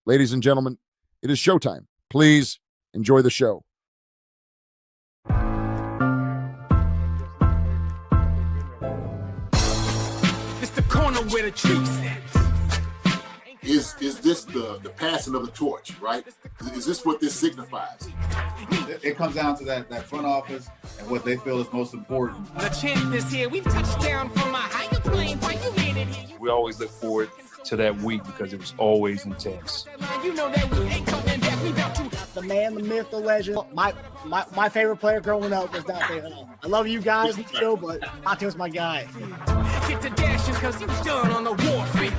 Ladies and gentlemen, it is showtime. Please enjoy the show. It's the corner where the truth sits. Is this the passing of the torch, right? Is this what this signifies? It comes down to that front office and what they feel is most important. The champ is here. We've touched down from a higher plane. Why you made it here? We always look forward to that week because it was always intense. You know that we ain't coming back. We about to. The man, the myth, the legend. My favorite player growing up was Dante Hall. I love you guys, Joe, but Dante was my guy. Get to dashing because you done on the warfield.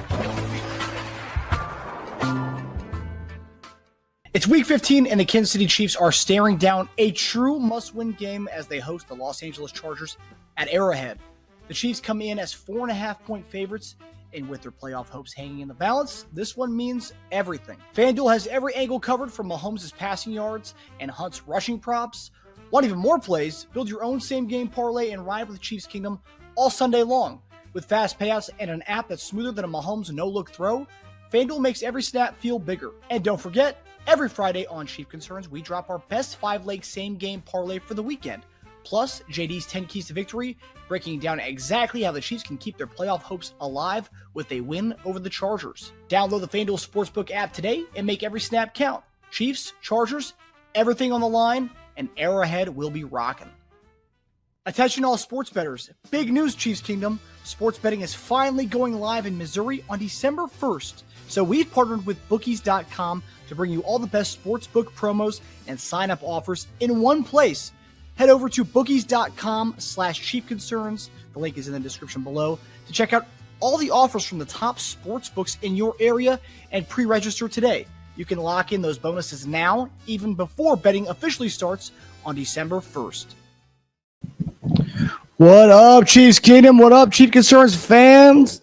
It's week 15, and the Kansas City Chiefs are staring down a true must-win game as they host the Los Angeles Chargers at Arrowhead. The Chiefs come in as 4.5-point favorites, and with their playoff hopes hanging in the balance, this one means everything. FanDuel has every angle covered from Mahomes' passing yards and Hunt's rushing props. Want even more plays? Build your own same-game parlay and ride with the Chiefs Kingdom all Sunday long. With fast payouts and an app that's smoother than a Mahomes no-look throw, FanDuel makes every snap feel bigger. And don't forget, every Friday on Chief Concerns, we drop our best 5-leg same-game parlay for the weekend. Plus, JD's 10 Keys to Victory, breaking down exactly how the Chiefs can keep their playoff hopes alive with a win over the Chargers. Download the FanDuel Sportsbook app today and make every snap count. Chiefs, Chargers, everything on the line, and Arrowhead will be rocking. Attention all sports bettors. Big news, Chiefs Kingdom. Sports betting is finally going live in Missouri on December 1st. So we've partnered with bookies.com to bring you all the best sportsbook promos and sign-up offers in one place. Head over to bookies.com/chiefconcerns. The link is in the description below to check out all the offers from the top sportsbooks in your area and pre-register today. You can lock in those bonuses now, even before betting officially starts on December 1st. What up, Chiefs Kingdom? What up, Chief Concerns fans?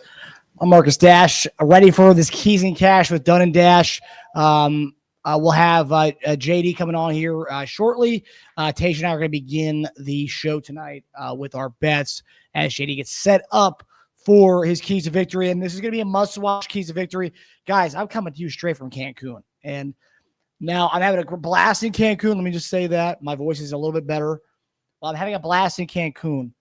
I'm Marcus Dash, ready for this Keys and Cash with Dunn and Dash. We'll have JD coming on here shortly. Teja and I are going to begin the show tonight with our bets as JD gets set up for his Keys to Victory. And this is going to be a must-watch Keys to Victory. Guys, I'm coming to you straight from Cancun. And now I'm having a blast in Cancun. Let me just say that. My voice is a little bit better. Well, I'm having a blast in Cancun.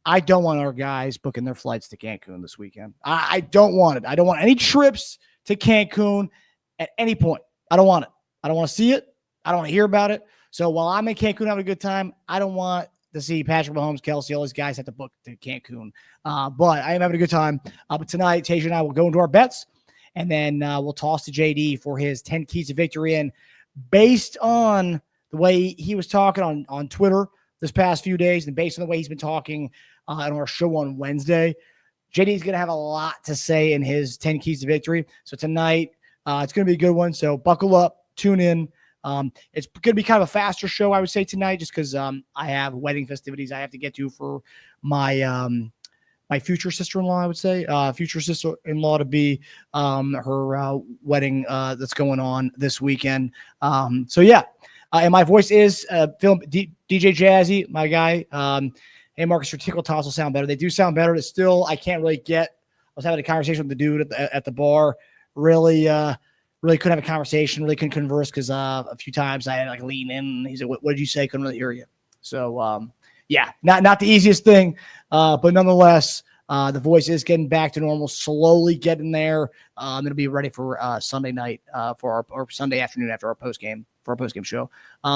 I don't want our guys booking their flights to Cancun this weekend. I don't want it. I don't want any trips to Cancun at any point. I don't want it. I don't want to see it. I don't want to hear about it. So while I'm in Cancun having a good time, I don't want to see Patrick Mahomes, Kelce, all these guys have to book to Cancun. But I am having a good time. But tonight, Teja and I will go into our bets, and then we'll toss to JD for his 10 Keys to Victory. And based on the way he was talking on Twitter this past few days, and based on the way he's been talking on our show on Wednesday, JD's going to have a lot to say in his 10 Keys to Victory. So tonight, it's going to be a good one. So buckle up, tune in. It's going to be kind of a faster show, I would say, tonight, just because I have wedding festivities I have to get to for my my future sister-in-law, I would say. Future sister-in-law to be her wedding that's going on this weekend. So, yeah. And my voice is DJ Jazzy, my guy. Hey, Marcus, your tickle toss will sound better. They do sound better. It's still, I can't really get. I was having a conversation with the dude at the bar. Really couldn't have a conversation. Really couldn't converse because a few times I had to lean in. And he said, "What did you say? Couldn't really hear you." So yeah, not the easiest thing, but nonetheless, the voice is getting back to normal. Slowly getting there. I'm gonna be ready for Sunday night for our Sunday afternoon after our post game show.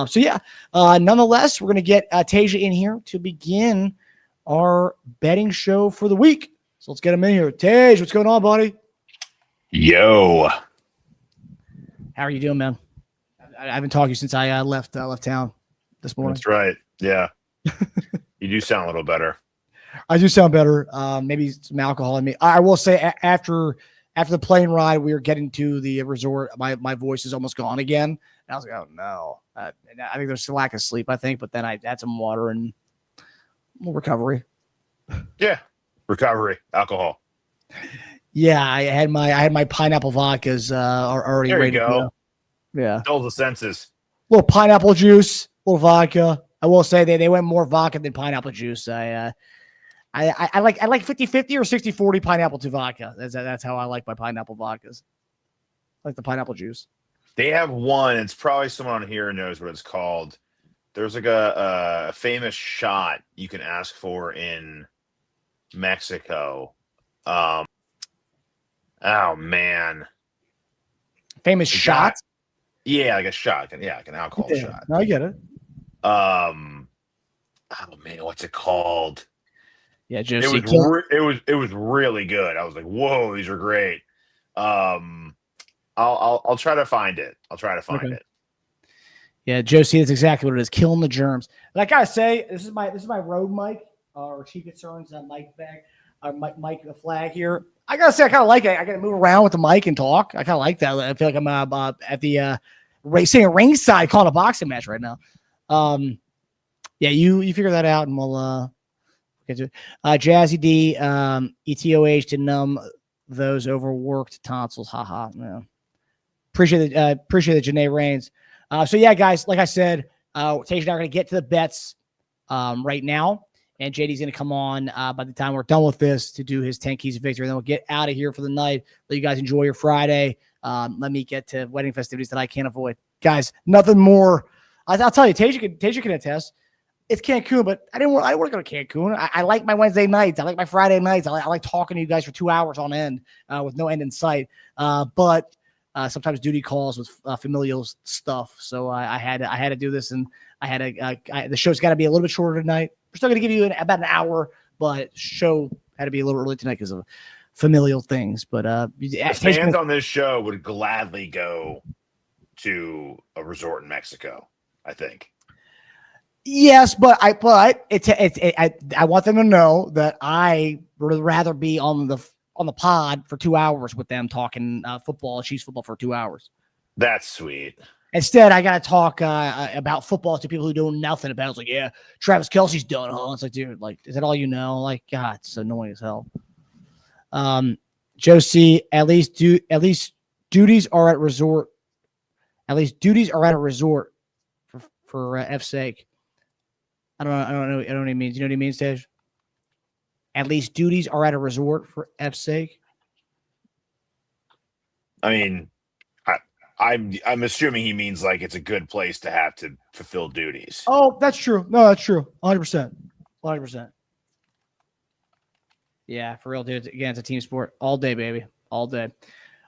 So yeah, nonetheless, we're gonna get Teja in here to begin our betting show for the week. So let's get him in here. Tej, what's going on, buddy? Yo. How are you doing, man? I haven't talked to you since I left town this morning. That's right. Yeah. You do sound a little better. I do sound better. Maybe some alcohol in me. I will say after the plane ride, we were getting to the resort. My voice is almost gone again. And I was like, oh no. I think there's a lack of sleep, I think. But then I had some water and a little recovery. Yeah. Recovery. Alcohol. Yeah, I had my pineapple vodkas already there ready you go. to go. Yeah. All the senses. A little pineapple juice, a little vodka. I will say they went more vodka than pineapple juice. I like 50-50 or 60-40 pineapple to vodka. That's how I like my pineapple vodkas. like the pineapple juice. They have one. It's probably someone on here knows what it's called. There's like a famous shot you can ask for in Mexico. Oh man, Famous shot. Yeah, like a shot. Yeah, like an alcohol shot. No, I get it. Oh man, what's it called? Yeah, It Josie. was really good. I was like, whoa, these are great. I'll try to find it. It. Yeah, Josie, that's exactly what it is. Killing the germs. And I gotta say, this is my road mic or Chief Concerns mic bag, mic flag here. I gotta say, I kind of like it. I gotta move around with the mic and talk. I kind of like that. I feel like I'm at the sitting ringside calling a boxing match right now. Yeah, you figure that out, and we'll get to it. Jazzy D, ETOH to numb those overworked tonsils. Haha. Yeah. Appreciate it, Janae Reigns. So yeah, guys, like I said, Teja and I are going to get to the bets right now, and JD's going to come on by the time we're done with this to do his 10 keys of victory. And then we'll get out of here for the night. Let you guys enjoy your Friday. Let me get to wedding festivities that I can't avoid, guys. Nothing more. I'll tell you, Teja can attest. It's Cancun, but I didn't want to go to Cancun. I like my Wednesday nights. I like my Friday nights. I like talking to you guys for 2 hours on end with no end in sight. But sometimes duty calls with familial stuff. So I had to do this, and the show's got to be a little bit shorter tonight. We're still going to give you about an hour, but show had to be a little early tonight because of familial things. But the fans on this show would gladly go to a resort in Mexico, I think. Yes, but I want them to know that I would rather be on the pod for 2 hours with them talking football, Chiefs football for 2 hours. That's sweet. Instead, I got to talk about football to people who know nothing about it. It's like, yeah, Travis Kelce's done, huh? It's like, dude, like, is that all you know? Like, God, it's annoying as hell. Josie, at least duties are at resort. At least duties are at a resort for F's sake. I don't know what it means. You know what it means, Tej? At least duties are at a resort for F's sake. I mean, I'm assuming he means like it's a good place to have to fulfill duties. Oh, that's true. No, that's true. 100%. 100%. Yeah, for real, dude. Again, it's a team sport. All day, baby. All day.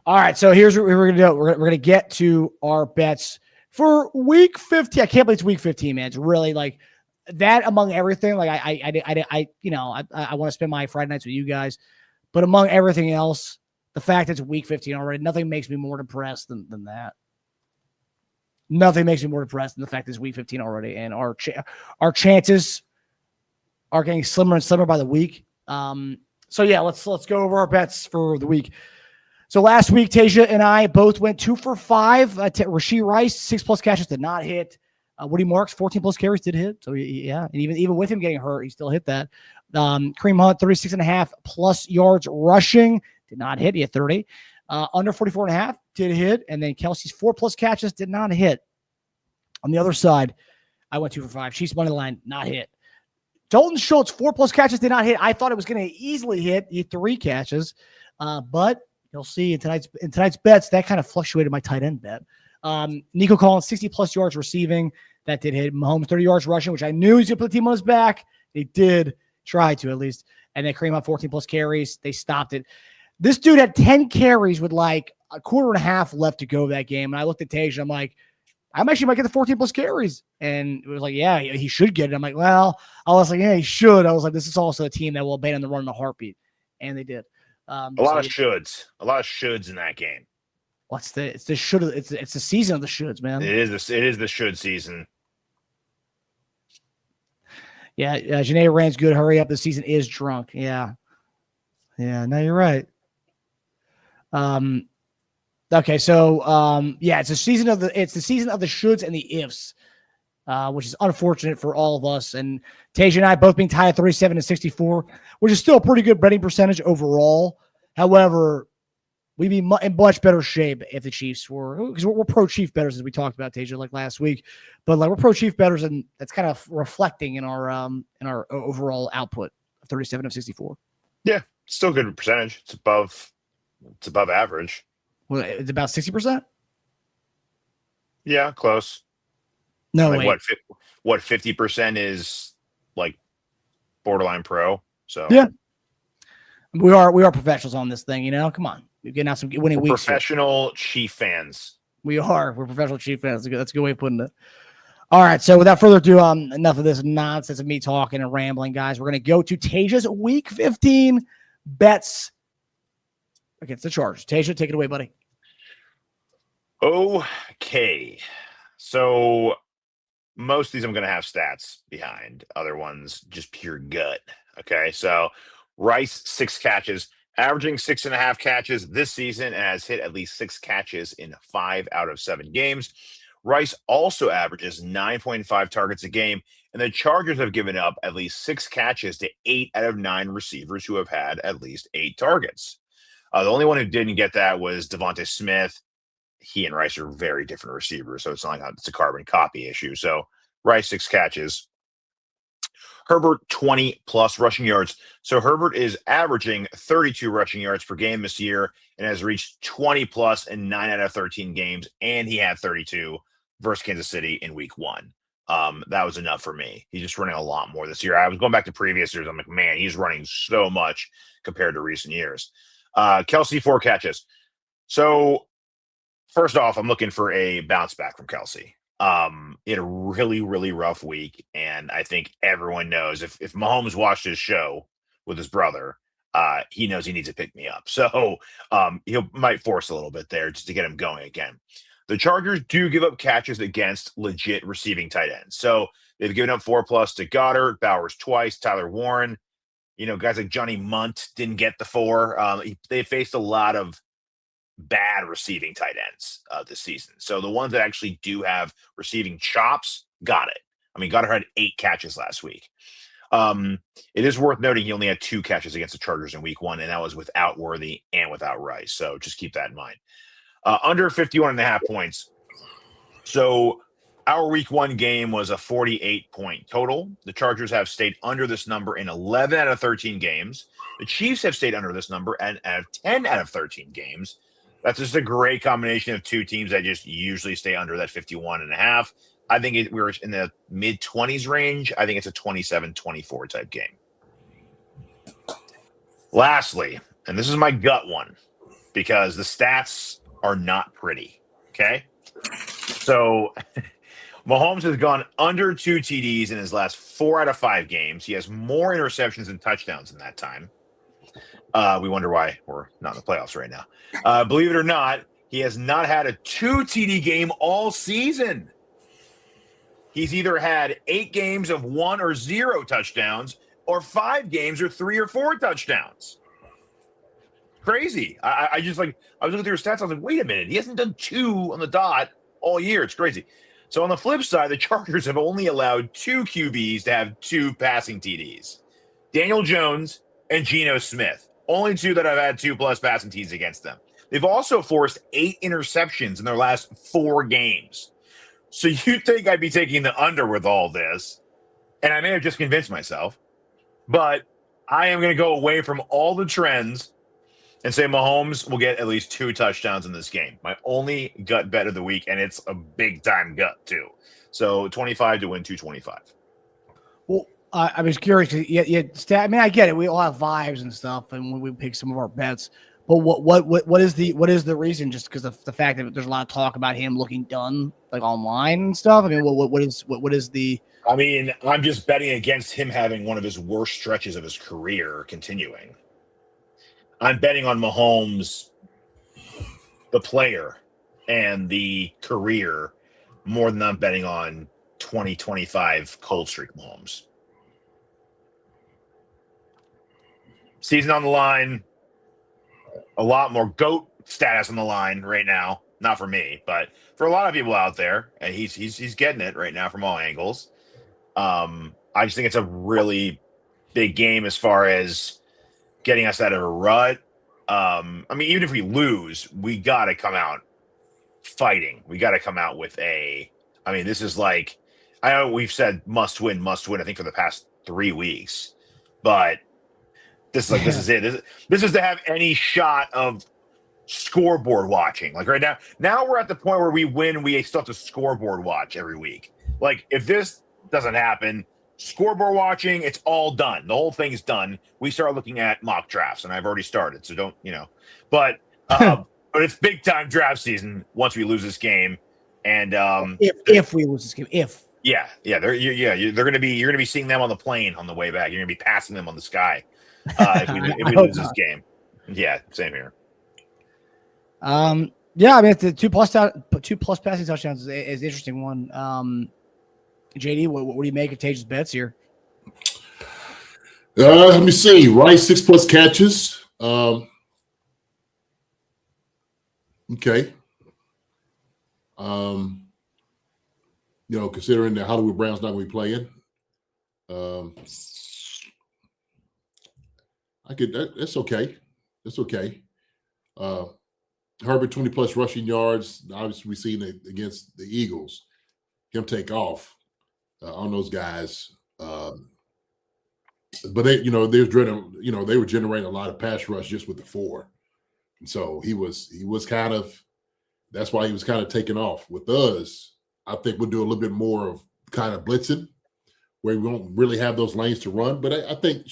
All right, so here's what we're going to do. We're going to get to our bets for week 15. I can't believe it's week 15, man. It's really like that among everything. Like I want to spend my Friday nights with you guys, but among everything else, the fact that it's week 15 already, nothing makes me more depressed than that. Nothing makes me more depressed than the fact that it's week 15 already, and our chances are getting slimmer and slimmer by the week. So yeah, let's go over our bets for the week. So last week, Teja and I both went 2 for 5. Rashee Rice, 6+ catches did not hit. Woody Marks, 14+ carries did hit. So yeah, and even with him getting hurt, he still hit that. Kareem Hunt, 36.5+ yards rushing, did not hit. He had 30. Under 44.5 did hit. And then Kelce's 4+ catches did not hit. On the other side, I went 2 for 5. Chiefs money line, not hit. Dalton Schultz, 4+ catches did not hit. I thought it was going to easily hit. He had 3 catches. But you'll see in tonight's bets, that kind of fluctuated my tight end bet. Nico Collins, 60+ yards receiving. That did hit. Mahomes, 30 yards rushing, which I knew he was going to put the team on his back. They did try to, at least. And then Kareem Hunt, 14+ carries. They stopped it. This dude had 10 carries with like a quarter and a half left to go that game. And I looked at Teja. I'm like, I actually might get the 14+ carries. And it was like, yeah, he should get it. I'm like, well, I was like, yeah, he should. I was like, this is also a team that will abandon the run in a heartbeat. And they did. A lot of shoulds in that game. It's the should. It's the season of the shoulds, man. It is the should season. Yeah, Janae Rand's good. Hurry up, the season is drunk. Yeah. No, you're right. Okay, so yeah, it's the season of the shoulds and the ifs, which is unfortunate for all of us. And Teja and I both being tied at 37 and 64, which is still a pretty good betting percentage overall. However, we'd be in much better shape if the Chiefs were, because we're pro Chief bettors, as we talked about, Teja, like last week. But like we're pro Chief bettors, and that's kind of reflecting in our overall output of 37 of 64. Yeah, still good percentage. It's above average. Well, it's about 60%. Yeah, close. No, Like wait. what 50% is like borderline pro. So Yeah. We are professionals on this thing, come on. We're getting out some winning we're weeks here. professional Chief fans. We're professional Chief fans. That's a good way of putting it. All right, so without further ado, enough of this nonsense of me talking and rambling, guys. We're going to go to Teja's Week 15 bets against the Chargers. Teja, take it away, buddy. Okay. So most of these I'm going to have stats behind. Other ones, just pure gut. Okay, so Rice, 6 catches, averaging 6.5 catches this season, and has hit at least 6 catches in 5 out of 7 games. Rice also averages 9.5 targets a game, and the Chargers have given up at least 6 catches to 8 out of 9 receivers who have had at least 8 targets. The only one who didn't get that was Devontae Smith. He and Rice are very different receivers, so it's not like it's a carbon copy issue. So Rice, 6 catches. Herbert, 20-plus rushing yards. So Herbert is averaging 32 rushing yards per game this year and has reached 20-plus in 9 out of 13 games, and he had 32 versus Kansas City in week 1. That was enough for me. He's just running a lot more this year. I was going back to previous years. I'm like, man, he's running so much compared to recent years. Kelce, 4 catches. So first off, I'm looking for a bounce back from Kelce. He had a really, really rough week, and I think everyone knows if Mahomes watched his show with his brother, he knows he needs to pick me up. So he might force a little bit there just to get him going again. The Chargers do give up catches against legit receiving tight ends. So they've given up 4+ to Goddard, Bowers twice, Tyler Warren. Guys like Johnny Munt didn't get the 4. They faced a lot of bad receiving tight ends this season. So the ones that actually do have receiving chops got it. I mean, Goddard had 8 catches last week. It is worth noting he only had 2 catches against the Chargers in week 1, and that was without Worthy and without Rice. So just keep that in mind. Under 51.5 points. So our week 1 game was a 48-point total. The Chargers have stayed under this number in 11 out of 13 games. The Chiefs have stayed under this number and out of 10 out of 13 games. That's just a great combination of 2 teams that just usually stay under that 51.5. I think we're in the mid-20s range. I think it's a 27-24 type game. Lastly, and this is my gut one, because the stats are not pretty, okay? So Mahomes has gone under 2 TDs in his last 4 out of 5 games. He has more interceptions than touchdowns in that time. We wonder why we're not in the playoffs right now. Bleav it or not, he has not had a 2 TD game all season. He's either had 8 games of 1 or 0 touchdowns, or 5 games or 3 or 4 touchdowns. Crazy. I was looking through his stats. I was like, wait a minute. He hasn't done 2 on the dot all year. It's crazy. So on the flip side, the Chargers have only allowed 2 QBs to have 2 passing TDs. Daniel Jones and Geno Smith. Only 2 that have had 2+ passing TDs against them. They've also forced 8 interceptions in their last 4 games. So you'd think I'd be taking the under with all this, and I may have just convinced myself, but I am going to go away from all the trends and say Mahomes will get at least 2 touchdowns in this game. My only gut bet of the week, and it's a big-time gut, too. So 25 to win 225. Well, I was curious. I mean, I get it. We all have vibes and stuff, and when we pick some of our bets. But what is the reason? Just because of the fact that there's a lot of talk about him looking done, like online and stuff. I mean, what is the? I mean, I'm just betting against him having one of his worst stretches of his career continuing. I'm betting on Mahomes, the player, and the career more than I'm betting on 2025 cold streak Mahomes. Season on the line. A lot more GOAT status on the line right now. Not for me, but for a lot of people out there, and he's getting it right now from all angles. I just think it's a really big game as far as getting us out of a rut. I mean, even if we lose, we got to come out fighting. We got to come out with this is like, I know we've said must win, I think for the past 3 weeks, but this is it. This is to have any shot of scoreboard watching. Like right now we're at the point where we win. We still have to scoreboard watch every week. Like if this doesn't happen, scoreboard watching, it's all done. The whole thing is done. We start looking at mock drafts, and I've already started. So don't, but it's big time draft season once we lose this game. And if we lose this game, you're gonna be seeing them on the plane on the way back. You're gonna be passing them on the sky if we lose this game. Yeah, same here. Yeah, I mean, the two plus passing touchdowns is an interesting one. JD, what do you make of Teja's bets here? Let me see. Rice 6+ catches. Okay. Considering the Hollywood Browns not going to be playing, that's okay. That's okay. Herbert 20+ rushing yards. Obviously, we've seen it against the Eagles. Him take off on those guys. But they were generating a lot of pass rush just with the 4. And so he was kind of, that's why he was kind of taking off. With us, I think we'll do a little bit more of kind of blitzing where we won't really have those lanes to run. But I think,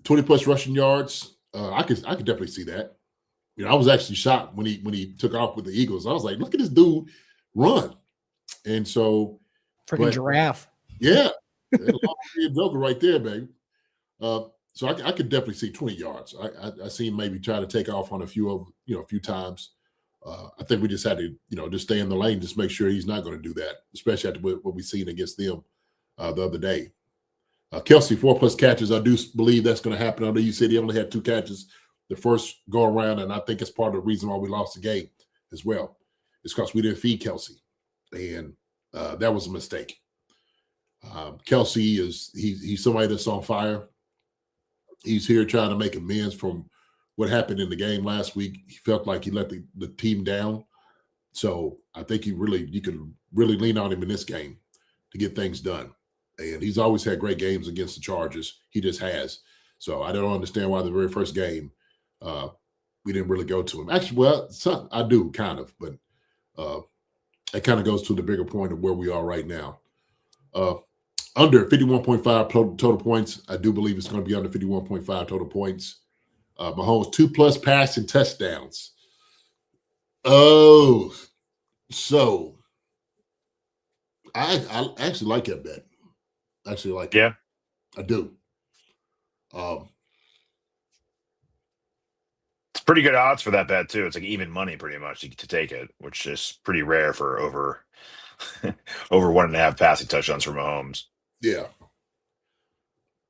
20+ rushing yards, I could definitely see that. I was actually shocked when he took off with the Eagles. I was like, look at this dude run. And so freaking giraffe. Yeah. Joker right there, baby. So I could definitely see 20 yards. I see him maybe try to take off on a few times. I think we just had to, just stay in the lane, just make sure he's not going to do that, especially after what we've seen against them the other day. Kelce, 4+ catches. I do Bleav that's going to happen. I know you said he only had 2 catches the first go around, and I think it's part of the reason why we lost the game as well. It's because we didn't feed Kelce, and that was a mistake. Kelce he's somebody that's on fire. He's here trying to make amends from what happened in the game last week. He felt like he let the team down. So I think you could really lean on him in this game to get things done. And he's always had great games against the Chargers. He just has. So I don't understand why the very first game we didn't really go to him. Actually, I do kind of, but that kind of goes to the bigger point of where we are right now. Under 51.5 total points. I do Bleav it's going to be under 51.5 total points. Mahomes 2+ passing touchdowns. Oh, so I actually like that bet. Actually like it. I do. It's pretty good odds for that bet too. It's like even money pretty much to take it, which is pretty rare for over 1.5 passing touchdowns for Mahomes. Yeah.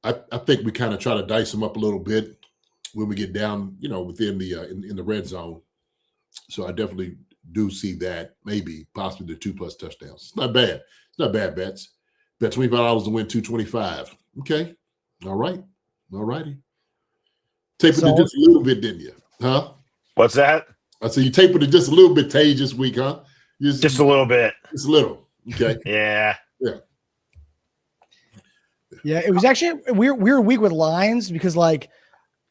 I think we kind of try to dice them up a little bit when we get down, within the in the red zone. So I definitely do see that, maybe possibly the 2+ touchdowns. It's not bad. It's not bad bets. Bet $25 to win $225. Okay. All right. All righty. Tapered it just a little bit, didn't you? Huh? What's that? I said you tapered it just a little bit, Teja, this week, huh? Just a little bit. Just a little. Okay. Yeah. Yeah. Yeah, it was actually a weird week with lines because,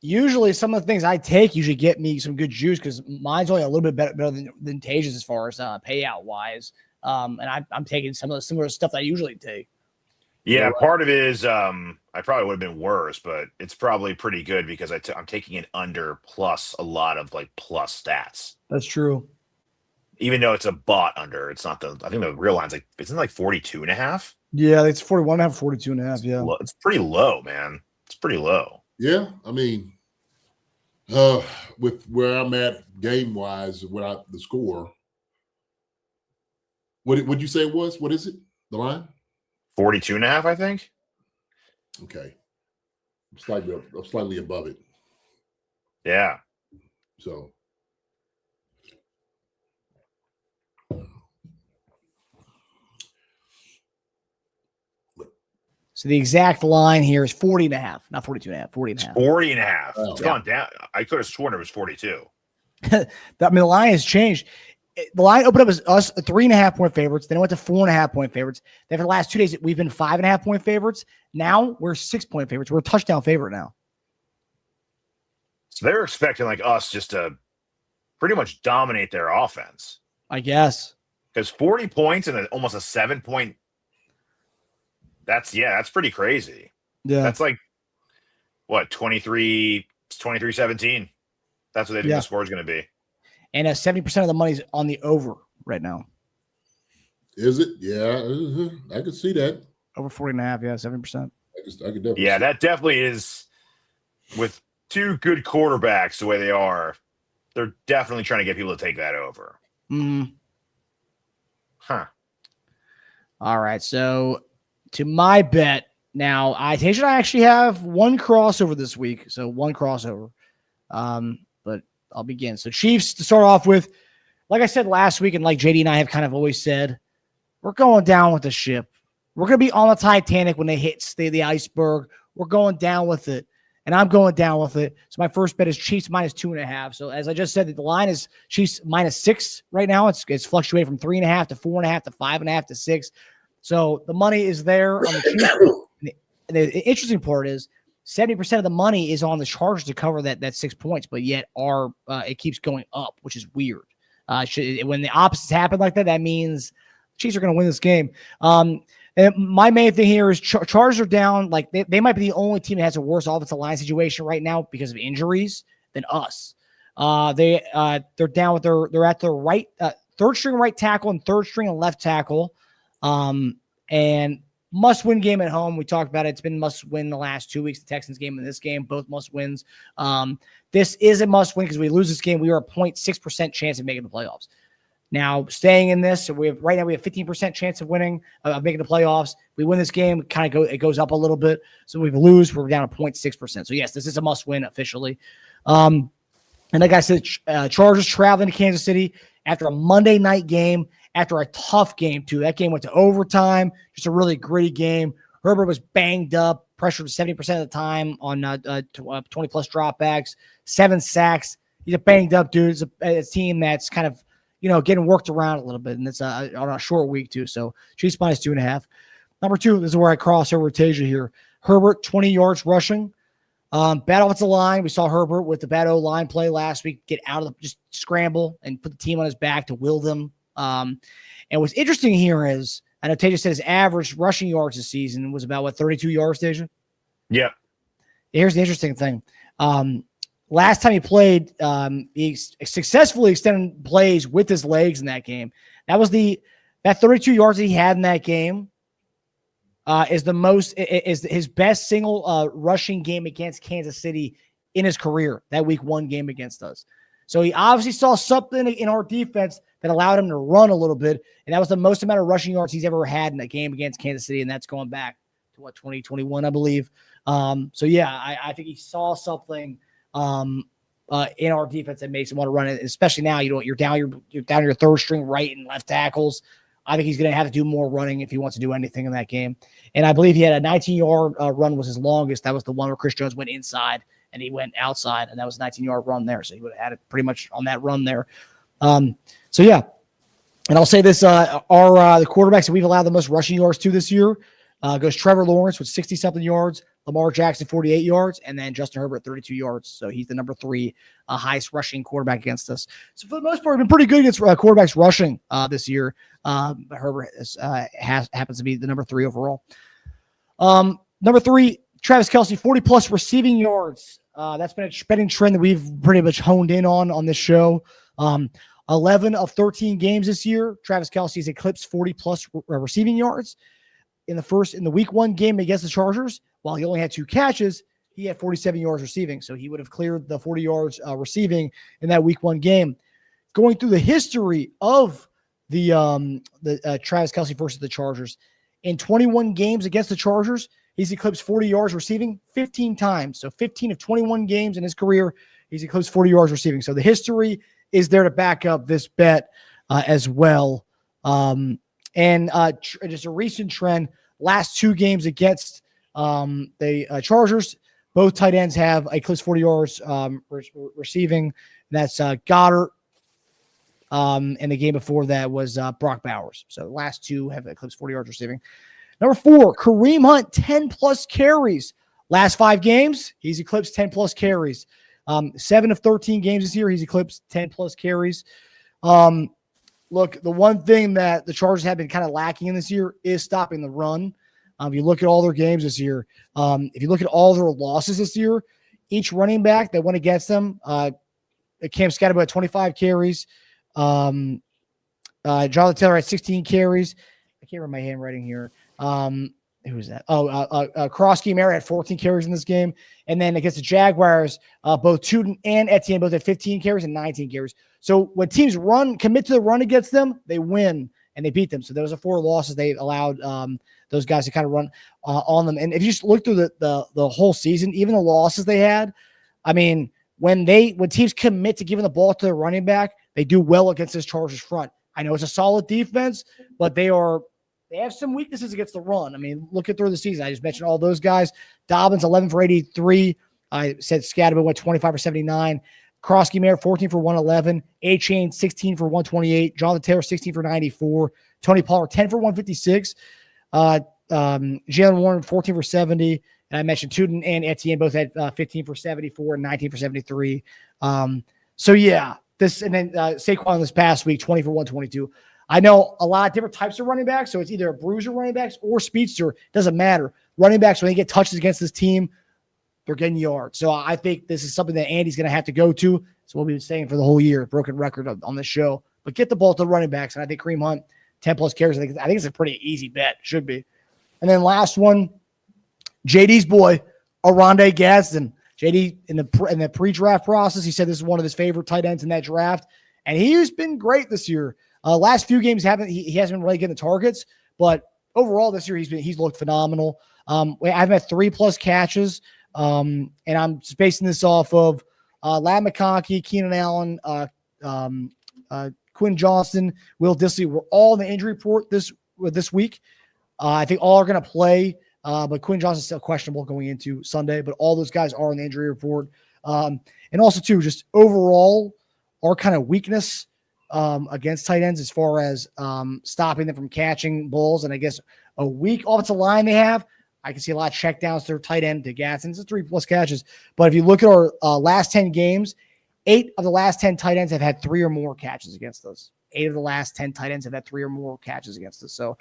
usually some of the things I take usually get me some good juice because mine's only a little bit better than Teja's as far as payout wise. And I'm taking some of the similar stuff that I usually take. Yeah, part of it is I probably would have been worse, but it's probably pretty good because I'm taking it under plus a lot of plus stats. That's true. Even though it's a bot under, it's not I think the real line's isn't 42.5. Yeah, it's 41.5, 42.5. Yeah, it's pretty low, man. It's pretty low. Yeah, I mean, with where I'm at game wise, without the score, what would you say it was? What is it? The line? 42.5, I think. Okay, I'm slightly above it. Yeah. So the exact line here is 40.5, not 42.5, 40.5. 40.5. Oh, it's gone down. I could have sworn it was 42. The line has changed. The line opened up as us 3.5 point favorites. Then it went to 4.5 point favorites. Then for the last 2 days, we've been 5.5 point favorites. Now we're 6 point favorites. We're a touchdown favorite now. So they're expecting like us just to pretty much dominate their offense. I guess. Because 40 points and almost a 7-point. That's pretty crazy. Yeah. That's like what 23-17. That's what they think the score is going to be. And 70% of the money's on the over right now. Is it? Yeah, I could see that. Over 40.5, 7%. I could definitely. Yeah, see that definitely is. With two good quarterbacks the way they are, they're definitely trying to get people to take that over. Huh. All right. So to my bet now, Teja and I actually have one crossover this week. So one crossover. But I'll begin. So Chiefs to start off with, like I said last week, and like JD and I have kind of always said, we're going down with the ship. We're going to be on the Titanic when they hit the iceberg. We're going down with it. And I'm going down with it. So my first bet is Chiefs minus 2.5. So as I just said, the line is Chiefs minus 6 right now. It's fluctuated from 3.5 to 4.5 to 5.5 to 6. So the money is there on the Chiefs. The interesting part is 70% of the money is on the Chargers to cover that 6 points, but yet it keeps going up, which is weird. When the opposites happen like that, that means Chiefs are going to win this game. And my main thing here is Chargers are down. Like they might be the only team that has a worse offensive line situation right now because of injuries than us. They're down with they're at their right third string right tackle and third string and left tackle. And must win game at home. We talked about it. It's been must win the last 2 weeks. The Texans game and this game, both must wins. This is a must win because we lose this game. We are a 0.6% chance of making the playoffs. Now, staying in this, right now we have 15% chance of winning, of making the playoffs. We win this game, it goes up a little bit. So if we lose, we're down to 0.6%. So yes, this is a must win officially. And like I said, Chargers traveling to Kansas City after a Monday night game, after a tough game too. That game went to overtime, just a really gritty game. Herbert was banged up, pressured 70% of the time on 20 plus dropbacks, 7 sacks. He's a banged up dude. It's a team that's kind of getting worked around a little bit, and it's on a short week too. So Chiefs minus 2.5. Number 2, this is where I cross over Teja here. Herbert, 20 yards rushing. Bad offensive line. We saw Herbert with the bad O-line play last week, get out of just scramble and put the team on his back to will them. And what's interesting here is, I know Teja said his average rushing yards this season was about 32 yards, Teja? Yeah. Here's the interesting thing. Last time he played, he successfully extended plays with his legs in that game. That 32 yards that he had in that game is his best single rushing game against Kansas City in his career. That week 1 game against us. So he obviously saw something in our defense that allowed him to run a little bit, and that was the most amount of rushing yards he's ever had in a game against Kansas City, and that's going back to 2021, I Bleav. So yeah, I think he saw something in our defense that makes him want to run it, especially now. You're down your third string right and left tackles. I think he's going to have to do more running if he wants to do anything in that game. And I Bleav he had a 19-yard run was his longest. That was the one where Chris Jones went inside and he went outside, and that was a 19-yard run there. So he would have had it pretty much on that run there. So yeah, and I'll say this: the quarterbacks that we've allowed the most rushing yards to this year goes Trevor Lawrence with 60-something yards, Lamar Jackson 48 yards, and then Justin Herbert 32 yards. So he's the number 3 highest rushing quarterback against us. So for the most part, been pretty good against quarterbacks rushing this year. But Herbert happens to be the number 3 overall. Number 3, Travis Kelce, 40-plus receiving yards. That's been a betting trend that we've pretty much honed in on this show. 11 of 13 games this year, Travis Kelce has eclipsed 40-plus receiving yards. In the week 1 game against the Chargers, while he only had 2 catches, he had 47 yards receiving. So he would have cleared the 40 yards receiving in that week 1 game. Going through the history of the Travis Kelce versus the Chargers, in 21 games against the Chargers, he's eclipsed 40 yards receiving 15 times. So 15 of 21 games in his career, he's eclipsed 40 yards receiving. So the history is there to back up this bet as well. Just a recent trend, last 2 games against the Chargers, both tight ends have eclipsed 40 yards receiving. That's Goddard. And the game before that was Brock Bowers. So the last 2 have eclipsed 40 yards receiving. Number 4, Kareem Hunt, 10-plus carries. Last 5 games, he's eclipsed 10-plus carries. 7 of 13 games this year, he's eclipsed 10+ carries. Look, the one thing that the Chargers have been kind of lacking in this year is stopping the run. If you look at all their games this year, if you look at all their losses this year, each running back that went against them, Cam Scatterbo had 25 carries. Jonathan Taylor had 16 carries. I can't remember my handwriting here. Who was that? Krosky Mary had 14 carries in this game. And then against the Jaguars, both Tootin and Etienne both had 15 carries and 19 carries. So when teams commit to the run against them, they win and they beat them. So there was 4 losses. They allowed those guys to kind of run on them. And if you just look through the whole season, even the losses they had, I mean, when teams commit to giving the ball to the running back, they do well against this Chargers front. I know it's a solid defense, but they have some weaknesses against the run. I mean, look at through the season. I just mentioned all those guys. Dobbins, 11 for 83. I said Scatterbo went 25 for 79. Krosky Mare, 14 for 111. A-Chain, 16 for 128. Jonathan Taylor, 16 for 94. Tony Pollard, 10 for 156. Jalen Warren, 14 for 70. And I mentioned Tootin and Etienne both had 15 for 74 and 19 for 73. So, yeah, and then Saquon this past week, 20 for 122. I know a lot of different types of running backs, so it's either a bruiser running backs or speedster. Doesn't matter. Running backs, when they get touches against this team, they're getting yards. So I think this is something that Andy's going to have to go to. It's what we've been saying for the whole year, broken record on this show. But get the ball to the running backs, and I think Kareem Hunt, 10+ carries. I think it's a pretty easy bet. Should be. And then last one, JD's boy, Oronde Gadsden. JD, in the pre-draft process, he said this is one of his favorite tight ends in that draft, and he's been great this year. Last few games he hasn't been really getting the targets, but overall this year he's looked phenomenal. I've had 3+ catches, and I'm basing this off of Ladd McConkey, Keenan Allen, Quinn Johnston, Will Dissly were all in the injury report this week. I think all are going to play, but Quinn Johnston's still questionable going into Sunday. But all those guys are in the injury report, and also too just overall our kind of weakness against tight ends as far as stopping them from catching balls. And I guess a weak offensive line they have, I can see a lot of checkdowns to their tight end to Gadsden. It's 3+ catches. But if you look at our last 10 games, 8 of the last 10 tight ends have had 3 or more catches against us. 8 of the last 10 tight ends have had 3 or more catches against us. So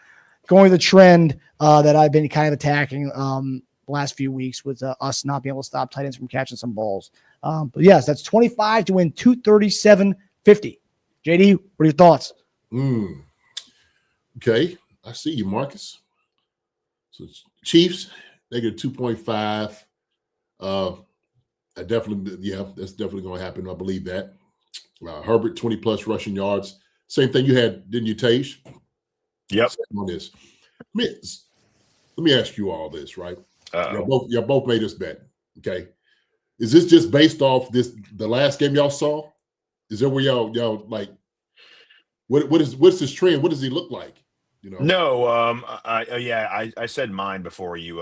going to the trend that I've been kind of attacking the last few weeks with us not being able to stop tight ends from catching some balls. But yes, that's 25 to win 237.50. JD, what are your thoughts? Okay, I see you, Marcus. So Chiefs, they get 2.5. That's definitely going to happen. I Bleav that. Herbert, 20+ rushing yards. Same thing you had, didn't you, Tej? Yep. On this. Let me ask you all this, right? Y'all both made this bet, okay? Is this just based off the last game y'all saw? Is there where y'all like what's this trend? What does he look like? You know? No, I said mine before you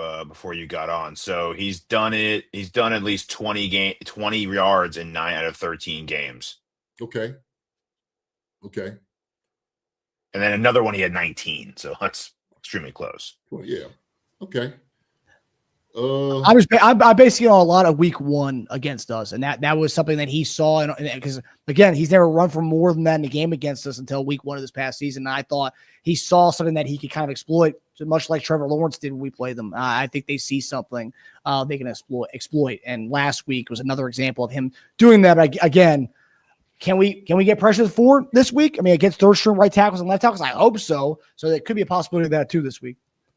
got on. So he's done it. He's done at least 20 yards in 9 out of 13 games. Okay. And then another one he had 19. So that's extremely close. Well, yeah. Okay. I'm basing it on a lot of week 1 against us, and that was something that he saw, and because again, he's never run for more than that in the game against us until week 1 of this past season. And I thought he saw something that he could kind of exploit, much like Trevor Lawrence did when we played them. I think they see something they can exploit. And last week was another example of him doing that. But again, can we get pressure for this week? I mean, against third string right tackles and left tackles, I hope so. So there could be a possibility of that too this week.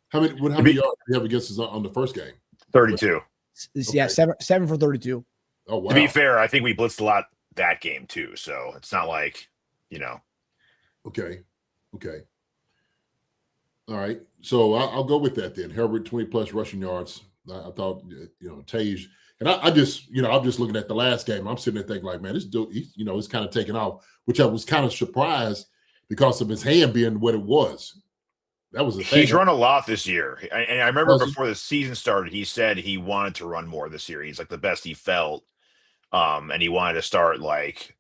How many yards do you have against us on the first game? 32. Yeah, 7 for 32. Oh, wow. To be fair, I think we blitzed a lot that game too. So it's not like, Okay. All right. So I'll go with that then. Herbert, 20+ rushing yards. I thought, Tej. And I'm just looking at the last game. I'm sitting there thinking like, man, this dude, he's kind of taking off, which I was kind of surprised because of his hand being what it was. That was the thing. He's run a lot this year. And I remember before the season started, he said he wanted to run more this year. He's like the best he felt. And he wanted to start like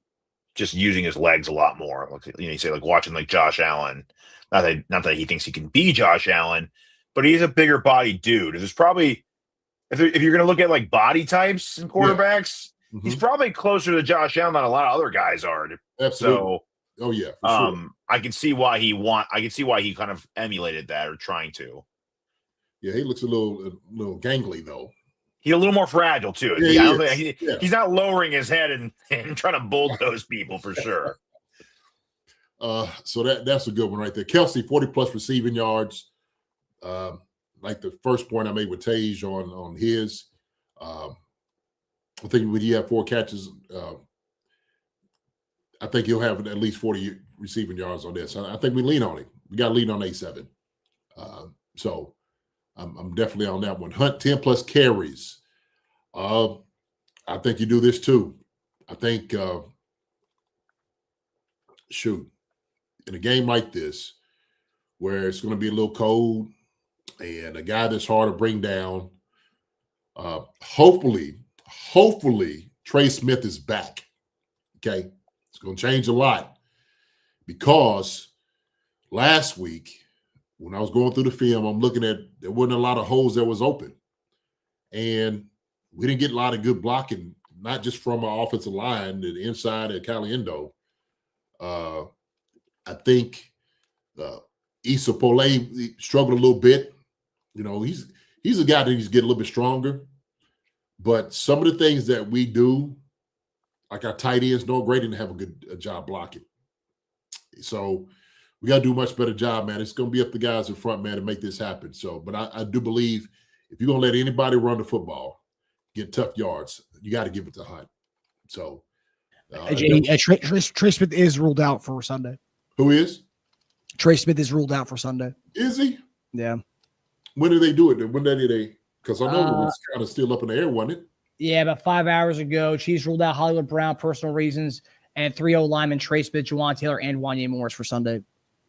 just using his legs a lot more. Like, you say like watching like Josh Allen. Not that he thinks he can be Josh Allen, but he's a bigger body dude. There's probably if you're going to look at like body types and quarterbacks, he's probably closer to Josh Allen than a lot of other guys are. Absolutely. So, oh yeah, for sure. I can see why he kind of emulated that or trying to. Yeah, he looks a little gangly though. He's a little more fragile too. Yeah, He's not lowering his head and trying to bulldoze people for sure. So that's a good one right there. Kelce, 40+ receiving yards. Like the first point I made with Teja on his. I think when you have 4 catches, I think he'll have at least 40 receiving yards on this. I think we lean on him. We got to lean on A7. So I'm definitely on that one. Hunt 10+ carries. I think you do this too. I think in a game like this, where it's going to be a little cold and a guy that's hard to bring down, hopefully Trey Smith is back. Okay. It's going to change a lot because last week when I was going through the film, I'm looking at there wasn't a lot of holes that was open. And we didn't get a lot of good blocking, not just from our offensive line, the inside at Caliendo. I think Issa Pole struggled a little bit. You know, he's a guy that needs to get a little bit stronger. But some of the things that we do, like our tight ends, Noah Gray didn't have a good job blocking. So we got to do a much better job, man. It's going to be up to the guys in front, man, to make this happen. So, but I do believe if you're going to let anybody run the football, get tough yards, you got to give it to Hunt. So, Trey Smith is ruled out for Sunday. Who is? Trey Smith is ruled out for Sunday. Is he? Yeah. When did they do it? When did they? Because I know it was kind of still up in the air, wasn't it? Yeah, about 5 hours ago. Chiefs ruled out Hollywood Brown, personal reasons, and 3-0 lineman Trey Smith, Juwan Taylor, and Wanya Morris for Sunday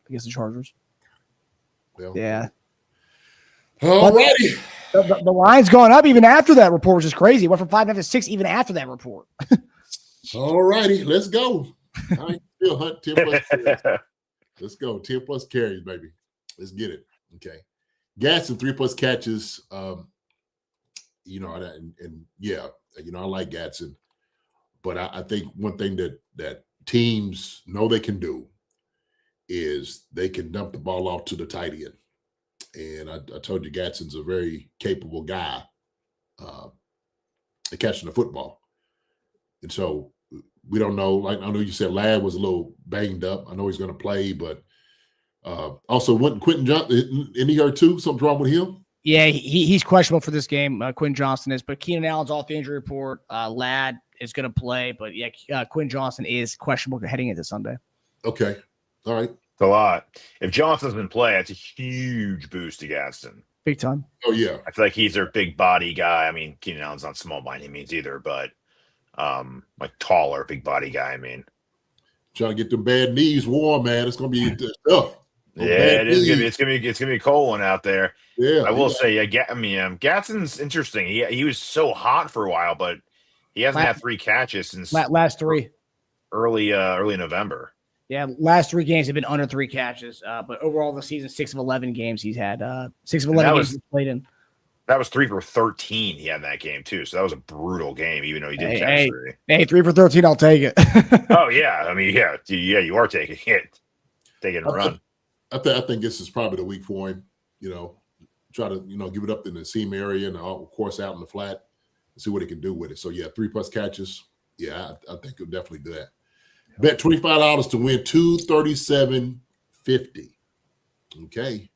against the Chargers. Well, yeah. All righty. The line's gone up even after that report, which is crazy. It went from 5.5 to 6 even after that report. All righty, let's go. I still Hunt 10+ carries. Let's go. 10+ carries, baby. Let's get it. Okay. Gatson 3+ catches. You know, and yeah, you know, I like Gatson. But I think one thing that teams know they can do is they can dump the ball off to the tight end. And I told you Gatson's a very capable guy at catching the football. And so we don't know. Like I know you said Ladd was a little banged up. I know he's going to play, but also Quentin Johnson, isn't he hurt too? Something wrong with him? Yeah, he's questionable for this game. Quentin Johnson is, but Keenan Allen's off the injury report. Ladd is going to play, but yeah, Quentin Johnson is questionable heading into Sunday. Okay. All right. It's a lot. If Johnson doesn't play, that's a huge boost to Gaston. Big time. Oh, yeah. I feel like he's their big body guy. I mean, Keenan Allen's not small by any means either, but like taller, big body guy. I mean, trying to get them bad knees warm, man. It's gonna be tough. Yeah, it is gonna be. It's gonna be a cold one out there. Yeah, I will say. I mean, Gatson's interesting. He was so hot for a while, but he hasn't had 3 catches since last 3 early November. Yeah, last 3 games have been under 3 catches. But overall, the season 6 of 11 games he's had. 6 of 11 games he's played in. That was 3 for 13 he had in that game too. So that was a brutal game, even though he did catch 3. Hey, 3 for 13, I'll take it. Oh yeah, I mean yeah, you are taking it, and run. I think this is probably the week for him. You know, try to give it up in the seam area and of course out in the flat and see what he can do with it. So yeah, 3+ catches. Yeah, I think he'll definitely do that. Bet $25 to win $237.50. Okay,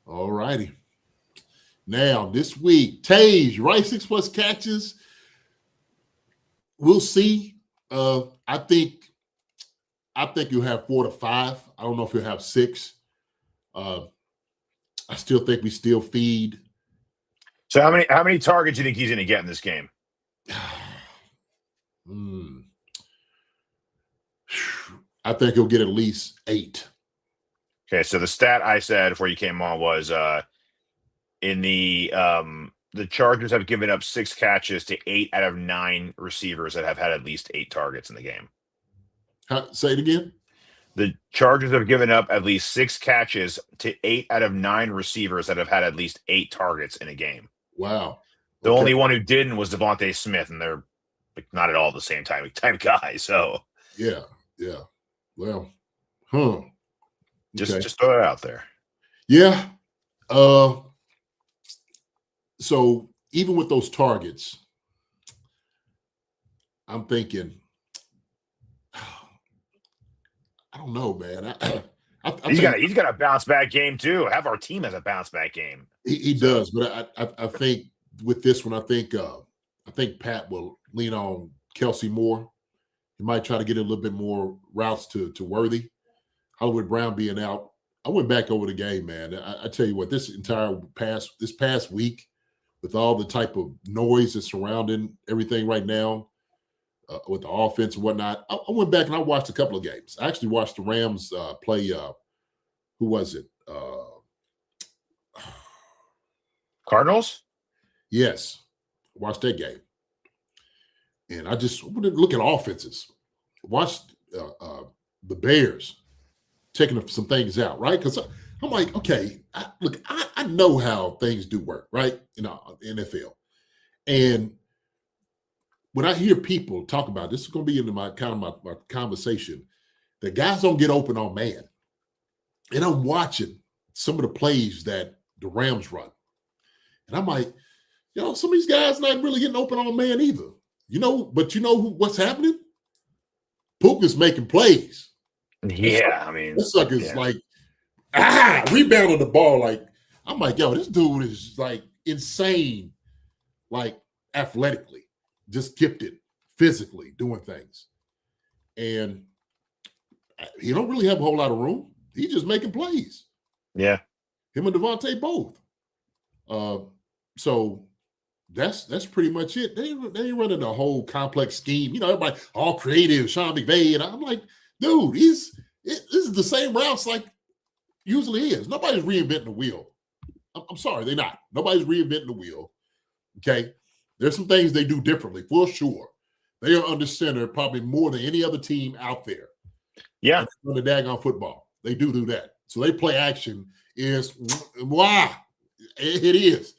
all righty. Now, this week, Teja, right? 6+ catches. We'll see. I think you'll have 4 to 5. I don't know if you'll have 6. I still think we still feed. So how many targets do you think he's going to get in this game? I think he'll get at least 8. Okay, so the stat I said before you came on was in the Chargers have given up 6 catches to 8 out of 9 receivers that have had at least 8 targets in the game. Say it again. The Chargers have given up at least 6 catches to 8 out of 9 receivers that have had at least 8 targets in a game. Wow. The only one who didn't was Devontae Smith, and they're like not at all the same type guy. So Yeah. Well, just throw it out there. Yeah. So even with those targets, I'm thinking, I don't know, man. He's got a bounce back game too. Have our team as a bounce back game. He does, but I think with this one, I think Pat will lean on Kelce more. He might try to get a little bit more routes to Worthy. Hollywood Brown being out. I went back over the game, man. I tell you what, this past week, with all the type of noise that's surrounding everything right now, with the offense and whatnot, I went back and I watched a couple of games. I actually watched the Rams play. Who was it? Cardinals? Yes, watched that game, and I just look at offenses. Watched the Bears taking some things out, right? Because I'm like, okay, I know how things do work, right? NFL, and when I hear people talk about this, is going to be into my conversation. The guys don't get open on man, and I'm watching some of the plays that the Rams run, and I'm like, some of these guys not really getting open on man either, But what's happening? Puka's making plays. Yeah, I mean, this sucker's like rebounding the ball. Like I'm like, this dude is like insane, like athletically. Just gifted physically doing things. And he don't really have a whole lot of room. He's just making plays. Yeah. Him and Devontae both. So that's pretty much it. They ain't running a whole complex scheme. Everybody all creative, Sean McVay. And I'm like, dude, this is the same routes like usually is. Nobody's reinventing the wheel. I'm sorry, they're not. Nobody's reinventing the wheel. Okay. There's some things they do differently, for sure. They are under center probably more than any other team out there. Yeah. On the daggone football. They do that. So they play action is, wow, it is.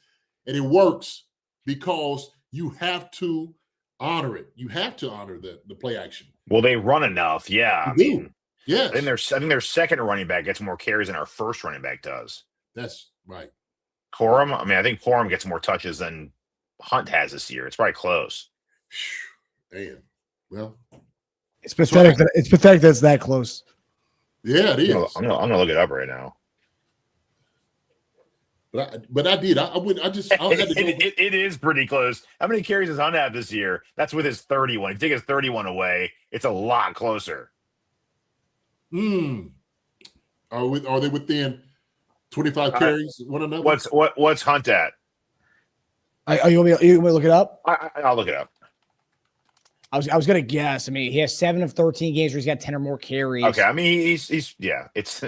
And it works because you have to honor it. You have to honor the play action. Well, they run enough. Yeah. Yes. I think their second running back gets more carries than our first running back does. That's right. Corum, I think Corum gets more touches than Hunt has this year. It's probably close. Man, well, it's pathetic. It's pathetic that it's that close. Yeah, it is. I'm gonna look it up right now. But I did. I wouldn't. I had to go. It is pretty close. How many carries does Hunt have this year? That's with his 31. If you take his 31 away, it's a lot closer. Are they within 25 carries one another? What's Hunt at? You want me to look it up? I'll look it up. I was gonna guess. I mean, he has 7 of 13 games where he's got 10 or more carries. Okay, I mean he's yeah. It's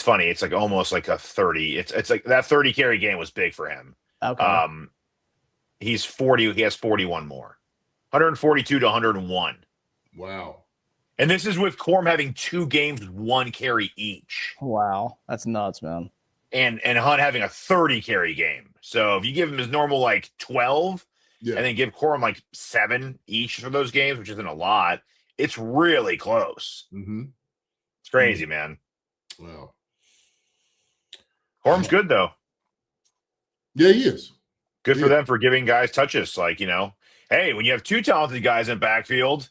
funny. It's like almost like a 30. It's like that 30 carry game was big for him. Okay. He's 40. He has 41 more, 142 to 101. Wow. And this is with Corum having 2 games with 1 carry each. Wow, that's nuts, man. And Hunt having a 30 carry game. So if you give him his normal like 12, and then give Corum like 7 each for those games, which isn't a lot, it's really close. Mm-hmm. It's crazy, man. Wow. Corum's good though. Yeah, he is. Good for them for giving guys touches. Like, hey, when you have 2 talented guys in backfield,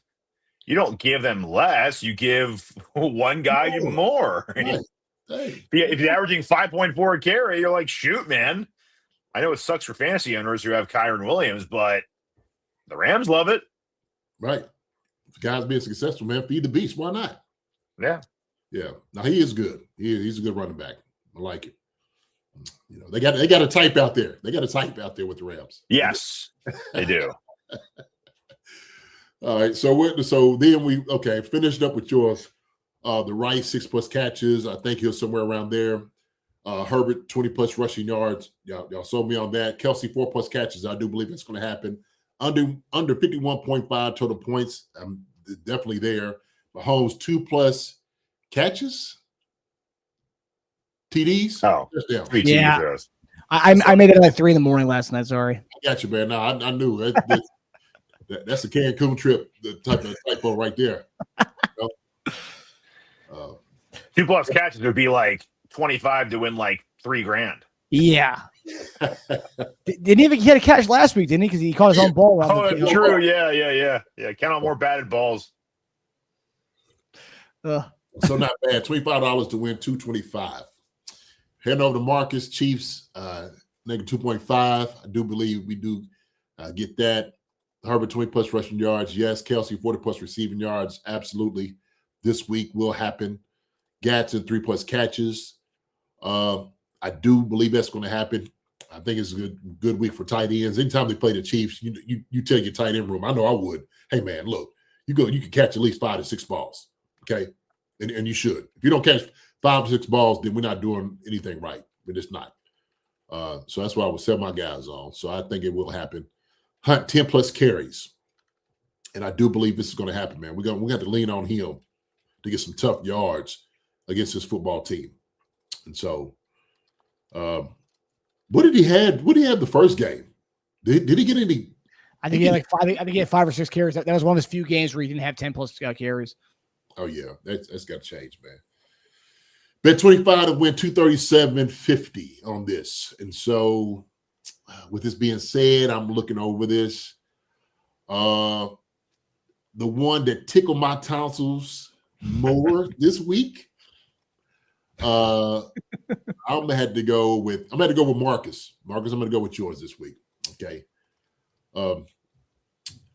you don't give them less. You give one guy more. Right. Hey. If you're averaging 5.4 a carry, you're like, shoot, man. I know it sucks for fantasy owners who have Kyron Williams, but the Rams love it. Right. If guys being successful, man, feed the beast. Why not? Yeah. Yeah. Now he is good. He's a good running back. I like it. They got a type out there. They got a type out there with the Rams. Yes, they do. All right. So then we finished up with yours. The Rice 6+ catches. I think he was somewhere around there. Herbert 20+ rushing yards. Y'all sold me on that. Kelce 4+ catches. I do believe that's going to happen. Under 51.5 total points. I'm definitely there. Mahomes 2+ catches. TDs. Oh, 3 yeah. TDs. I made it at like 3 a.m. last night. Sorry. I got you, man. No, I knew that. That's a Cancun trip, the type of typo right there. You know? 2+ catches would be like 25 to win like $3,000. Yeah. Didn't even get a catch last week, didn't he? Because he caught his own ball. Oh, that's true. Yeah. Count on more batted balls. So not bad. $25 to win 225. Heading over to Marcus, Chiefs, -2.5. I do Bleav we do get that. Herbert 20+ rushing yards. Yes. Kelce 40+ receiving yards. Absolutely. This week will happen. Gatson 3+ catches. I do Bleav that's going to happen. I think it's a good week for tight ends. Anytime they play the Chiefs, you tell your tight end room. I know I would. Hey man, look, you can catch at least 5 to 6 balls. Okay. And you should. If you don't catch 5 to 6 balls, then we're not doing anything right. But it's not. So that's why I would set my guys on. So I think it will happen. Hunt 10+ carries. And I do Bleav this is going to happen, man. We got to lean on him to get some tough yards against this football team. And so what did he have the first game? Did he get any? I think he had I think he had 5 or 6 carries. That was one of his few games where he didn't have 10+ carries. Oh yeah, that's got to change, man. Bet 25 to win 237.50 on this. And so with this being said, I'm looking over this. The one that tickled my tonsils more this week. I'm gonna have to go with Marcus. Marcus, I'm gonna go with yours this week. Okay.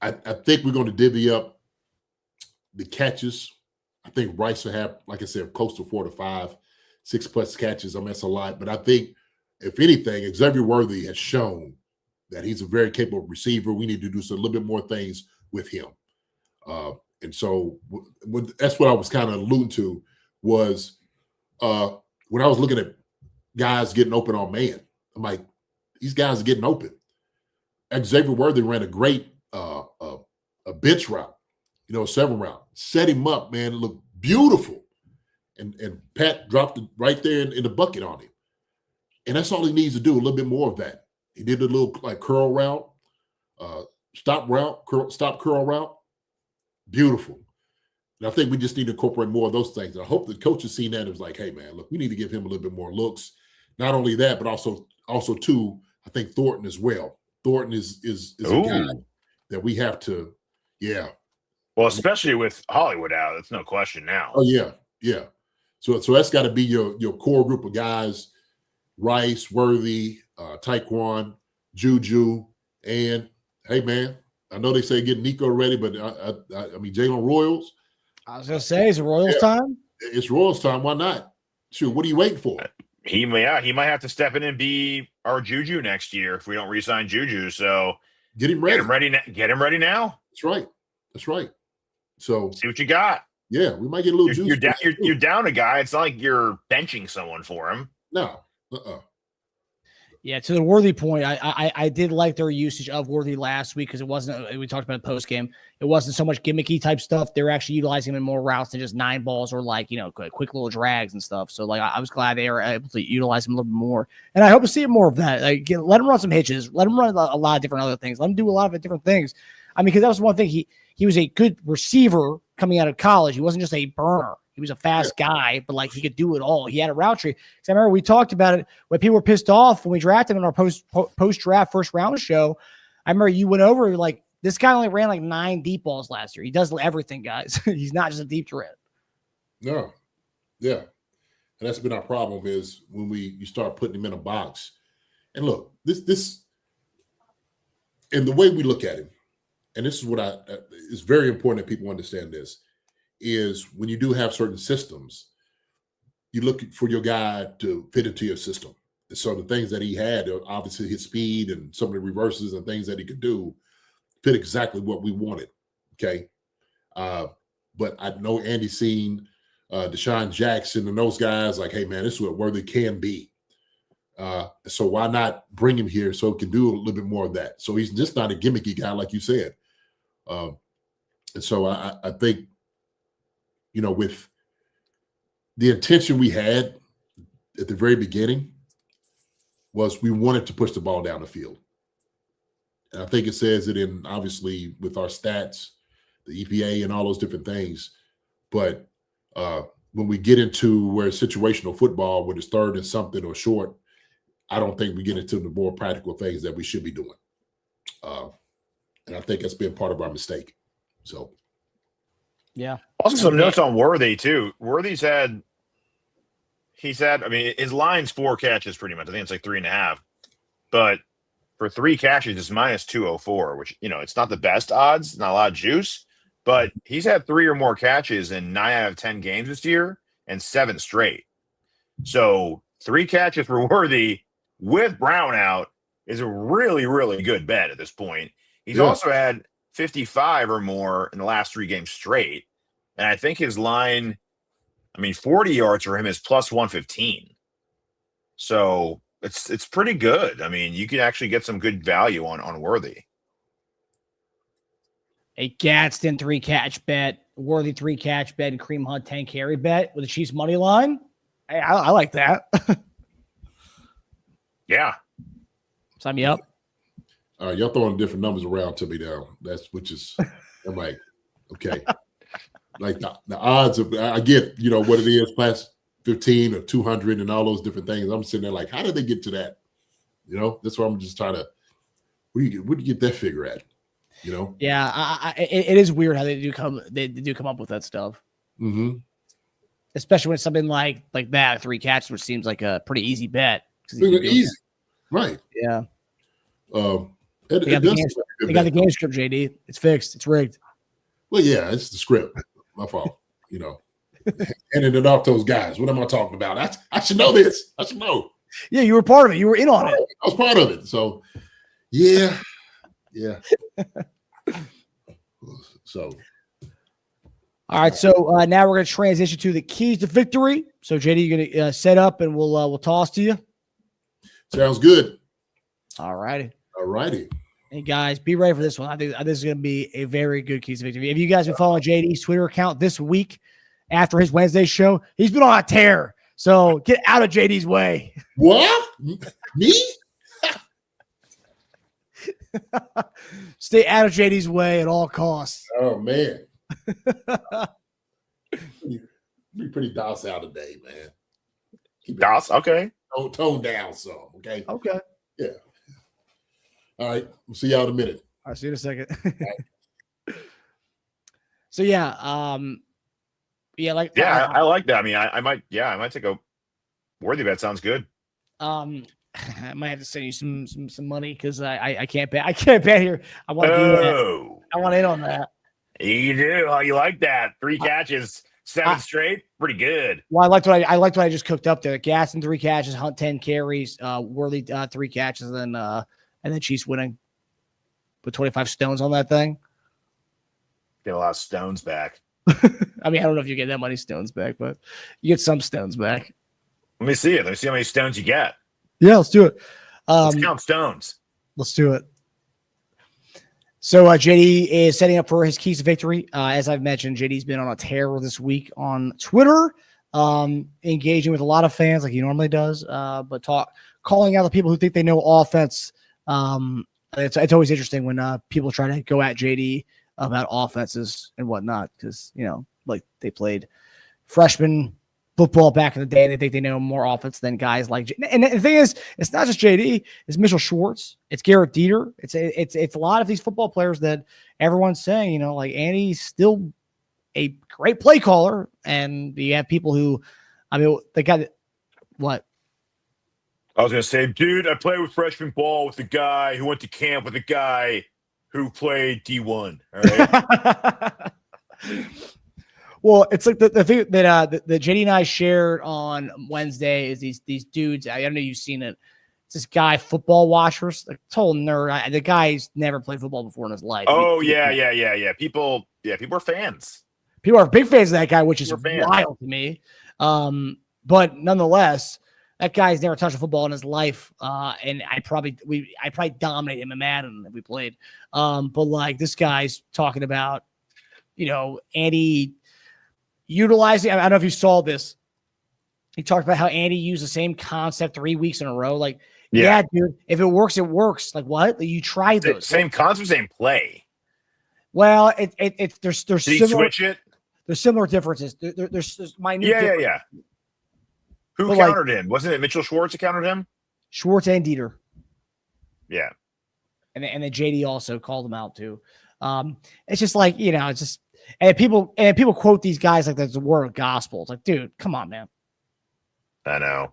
I think we're going to divvy up the catches. I think Rice will have, like I said, close to 4 to 5, 6+ catches. I mean, that's a lot. But I think, if anything, Xavier Worthy has shown that he's a very capable receiver. We need to do a little bit more things with him. And so that's what I was kind of alluding to was when I was looking at guys getting open on man, I'm like, these guys are getting open. Xavier Worthy ran a great a bench route, 7 route. Set him up, man. It looked beautiful. And Pat dropped it right there in the bucket on him. And that's all he needs to do, a little bit more of that. He did a little like curl route, stop curl route. Beautiful. And I think we just need to incorporate more of those things. And I hope the coach has seen that and was like, hey, man, look, we need to give him a little bit more looks. Not only that, but also too, I think Thornton as well. Thornton is a guy that we have to, yeah. Well, especially with Hollywood out, that's no question now. Oh, yeah. So that's got to be your core group of guys, Rice, Worthy, Taekwon, Juju, and, hey, man, I know they say get Nico ready, but I mean, Jalen Royals. I was going to say, is it Royals time? It's Royals time. Why not? Shoot, what are you waiting for? He might have to step in and be our Juju next year if we don't re-sign Juju. So get him ready. Get him ready now. That's right. So see what you got. Yeah, we might get a little juice. You're down a guy. It's not like you're benching someone for him. No. Yeah, to the Worthy point, I did like their usage of Worthy last week because it wasn't, we talked about it post game, it wasn't so much gimmicky type stuff. They're actually utilizing him in more routes than just 9 balls or like, quick little drags and stuff. So like I was glad they were able to utilize him a little bit more. And I hope to see more of that. Like, let him run some hitches, let him run a lot of different other things, let him do a lot of different things. I mean, because that was one thing, he was a good receiver coming out of college. He wasn't just a burner. He was a fast guy, but like he could do it all. He had a route tree. Because I remember we talked about it when people were pissed off when we drafted him in our post-draft first round show. I remember you went over like this guy only ran like 9 deep balls last year. He does everything, guys. He's not just a deep threat. No, yeah, and that's been our problem is when you start putting him in a box. And look, this, and the way we look at him, and this is what it's very important that people understand this. Is when you do have certain systems, you look for your guy to fit into your system. And so the things that he had, obviously his speed and some of the reverses and things that he could do fit exactly what we wanted. Okay. But I know Andy's seen Deshaun Jackson and those guys like, hey man, this is what Worthy can be. So why not bring him here so he can do a little bit more of that? So he's just not a gimmicky guy, like you said. And so I think, with the intention we had at the very beginning was we wanted to push the ball down the field. And I think it says it in, obviously, with our stats, the EPA and all those different things. But when we get into where it's situational football, when it's third and something or short, I don't think we get into the more practical things that we should be doing. And I think that's been part of our mistake. So, Yeah. Also, some notes on Worthy too. Worthy's had, I mean, his line's 4 catches pretty much. I think it's like 3.5, but for 3 catches, it's minus 204, which, it's not the best odds, not a lot of juice, but he's had 3 or more catches in 9 out of 10 games this year and 7 straight. So 3 catches for Worthy with Brown out is a really, really good bet at this point. He's also had 55 or more in the last 3 games straight. And I think his line, 40 yards for him is plus 115. So it's pretty good. I mean, you can actually get some good value on Worthy. A Gadsden 3-catch bet, Worthy 3-catch bet, and Kareem Hunt 10-carry bet with the Chiefs money line. I like that. Yeah. Sign me up. Y'all throwing different numbers around to me now. I'm like, okay. Like the odds of, I get, what it is, plus 15 or 200 and all those different things. I'm sitting there like, how did they get to that? That's why I'm just trying to, where do you get that figure at? Yeah, it is weird how they do come up with that stuff. Mm-hmm. Especially when it's something like that, 3 catches, which seems like a pretty easy bet. Easy. Right. Yeah. They got the game script, JD. It's fixed. It's rigged. Well, yeah, it's the script. My fault. Handing it off to those guys. What am I talking about? I should know this. I should know. Yeah, you were part of it. You were in on it. I was part of it. So, yeah. So. All right. So now we're going to transition to the keys to victory. So, JD, you're going to set up and we'll toss to you. Sounds good. All righty. Hey, guys, be ready for this one. I think this is going to be a very good keys to victory. If you guys been following JD's Twitter account this week after his Wednesday show, he's been on a tear. So get out of JD's way. What? Me? Stay out of JD's way at all costs. Oh, man. Be pretty docile today, man. Okay. Tone down some, okay? Okay. Yeah. All right. We'll see y'all in a minute. I'll see you in a second. So, yeah. I like that. I might take a Worthy bet. Sounds good. I might have to send you some money because I can't bet. I can't bet here. I want to do that. I want in on that. You do. Oh, you like that? 3 catches, 7 straight. Pretty good. Well, I liked what I just cooked up there. Gaston 3 catches, Hunt 10 carries, Worthy 3 catches, and then Chiefs winning with 25 stones on that thing. Get a lot of stones back. I don't know if you get that many stones back, but you get some stones back. Let me see it. Let me see how many stones you get. Yeah, let's do it. Let's count stones. Let's do it. So JD is setting up for his keys to victory. As I've mentioned, JD's been on a tear this week on Twitter, engaging with a lot of fans like he normally does, but calling out the people who think they know offense. It's always interesting when people try to go at JD about offenses and whatnot because, like they played freshman football back in the day. They think they know more offense than guys like and the thing is, it's not just JD. It's Mitchell Schwartz. It's Garrett Dieter. It's a lot of these football players that everyone's saying, like Andy's still a great play caller, and you have people who, they got what? I was gonna say, dude, I played with freshman ball with a guy who went to camp with a guy who played D1. All right. Well, it's like the thing that the JD and I shared on Wednesday is these dudes. I don't know if you've seen it. It's this guy, football watchers, like total nerd. The guy's never played football before in his life. Oh, yeah. People are fans. People are big fans of that guy, which is wild to me. But nonetheless, that guy's never touched a football in his life. And I probably dominate him in Madden if we played. But like this guy's talking about, Andy utilizing, I don't know if you saw this. He talked about how Andy used the same concept 3 weeks in a row. Like Yeah, dude. If it works, it works. Like what? You try those. Same concept, same play. Well, there's Did he similar. switch it? There's similar differences. There's minute. Yeah. Who But, countered him? Wasn't it Mitchell Schwartz who countered him? Schwartz and Dieter. Yeah. And then JD also called him out too. It's just like, it's just, and people quote these guys like that's the word of gospel. It's like, dude, come on, man. I know.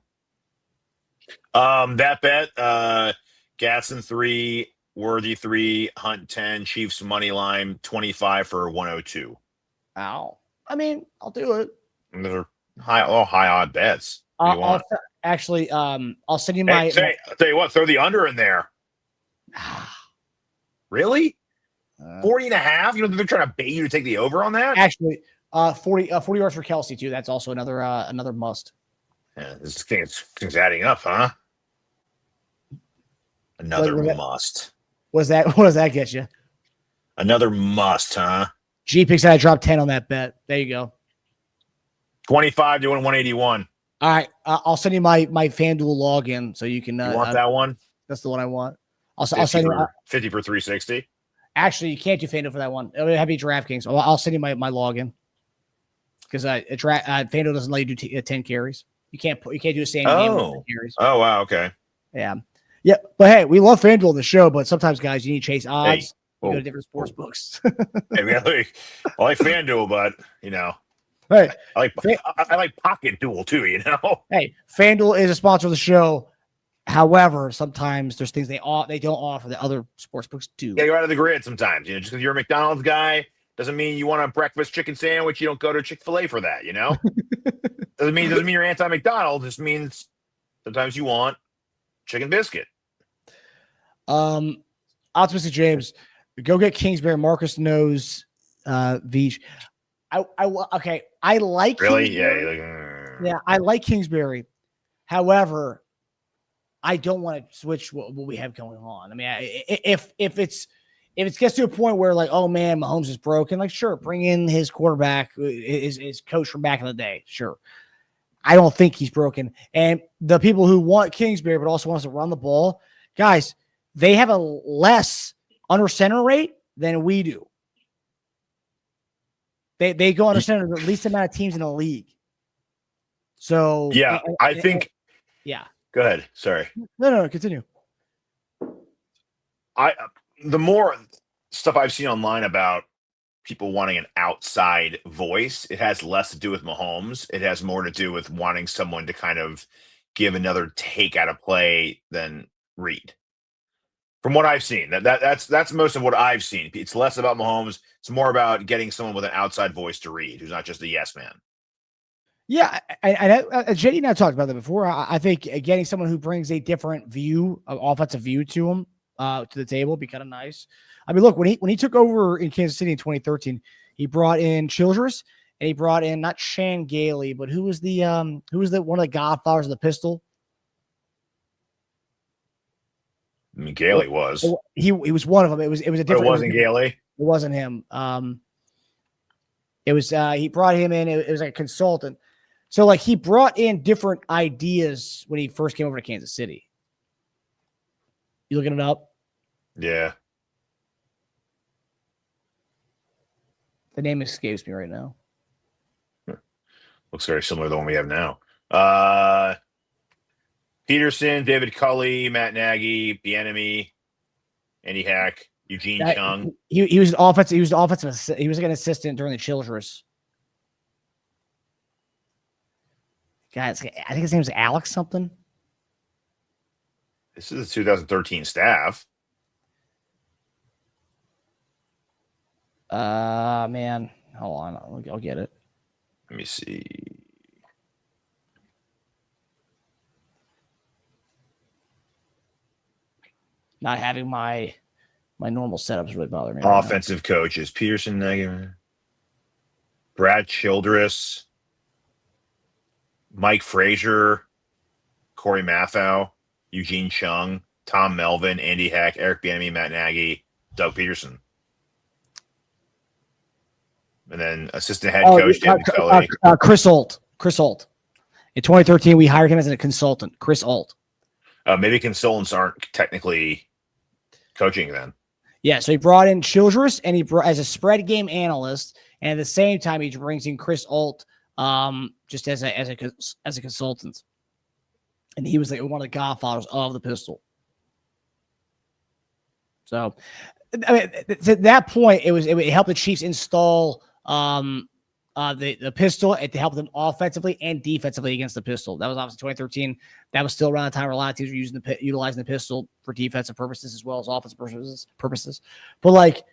That bet, Gatson 3, Worthy 3, Hunt 10, Chiefs money line 25 for 102. Ow. I mean, I'll do it. And those are high odd bets. What do you want? I'll send you my. Hey, I'll tell you what, throw the under in there. Really? 40 and a half? You don't think they're trying to bait you to take the over on that? Actually, 40 yards for Kelce too. That's also another must. Yeah, this thing's adding up, huh? Another must. What does that get you? Another must, huh? G-Pick said I dropped 10 on that bet. There you go. 25 to 181. All right. I'll send you my FanDuel login so you can. You want that one? That's the one I want. I'll send you 50 for 360. Actually, you can't do FanDuel for that one. It would have to be DraftKings. I'll send you my login because FanDuel doesn't let you do 10 carries. You can't do the same game with 10 carries. Oh wow, okay. Yeah. But hey, we love FanDuel on the show, but sometimes guys, you need to chase odds. Hey. You go to different sports books. Hey, I like FanDuel, but hey, I like Pocket Duel too. Hey, FanDuel is a sponsor of the show. However, sometimes there's things they don't offer that other sports books do. Yeah, you're out of the grid sometimes. Just because you're a McDonald's guy doesn't mean you want a breakfast chicken sandwich. You don't go to Chick-fil-A for that. doesn't mean you're anti-McDonald's. Just means sometimes you want chicken biscuit. Optimistic James, go get Kingsbury. Marcus knows Veach. Okay. I like really. Kingsbury. Yeah, I like Kingsbury. However, I don't want to switch what we have going on. I mean, if it gets to a point where like, oh man, Mahomes is broken, like sure, bring in his quarterback, his coach from back in the day. Sure. I don't think he's broken. And the people who want Kingsbury but also want us to run the ball, guys, they have a less under center rate than we do. They go under center the least amount of teams in the league. So yeah, I think. Yeah. Go ahead. Sorry. No, continue. The more stuff I've seen online about people wanting an outside voice, it has less to do with Mahomes. It has more to do with wanting someone to kind of give another take out of play than Reid. From what I've seen, that's most of what I've seen. It's less about Mahomes. It's more about getting someone with an outside voice to Reid, who's not just a yes man. Yeah, JD and I talked about that before. I think getting someone who brings a different view, an offensive view to him, to the table would be kind of nice. I mean, look, when he took over in Kansas City in 2013, he brought in Childress and he brought in not Shan Gailey, but who was the one of the godfathers of the pistol? I mean, Gailey was. He was one of them. It was a different. But it wasn't Gailey. It wasn't him. It was he brought him in. It was like a consultant. So like he brought in different ideas when he first came over to Kansas City. You looking it up? Yeah. The name escapes me right now. Looks very similar to the one we have now. Peterson, David Culley, Matt Nagy, Bieniemy, Andy Hack, Eugene Chung. He was an offensive. He was like an assistant during the Childress. Guys, I think his name is Alex something. This is the 2013 staff. Man, hold on. I'll get it. Let me see. Not having my normal setups really bother me. Offensive coaches: Peterson, Nagy, Brad Childress, Mike Frazier, Corey Mathau, Eugene Chung, Tom Melvin, Andy Hack, Eric Bieniemy, Matt Nagy, Doug Peterson. And then assistant head coach David Culley. Chris Alt. In 2013, we hired him as a consultant. Chris Alt. Maybe consultants aren't technically coaching then. Yeah, so he brought in Childress and he brought as a spread game analyst, and at the same time he brings in Chris Alt just as a consultant. And he was like one of the godfathers of the pistol. So, I mean, to that point, it helped the Chiefs install the pistol and to help them offensively and defensively against the pistol. That was obviously 2013. That was still around the time where a lot of teams were utilizing the pistol for defensive purposes as well as offensive purposes. But like,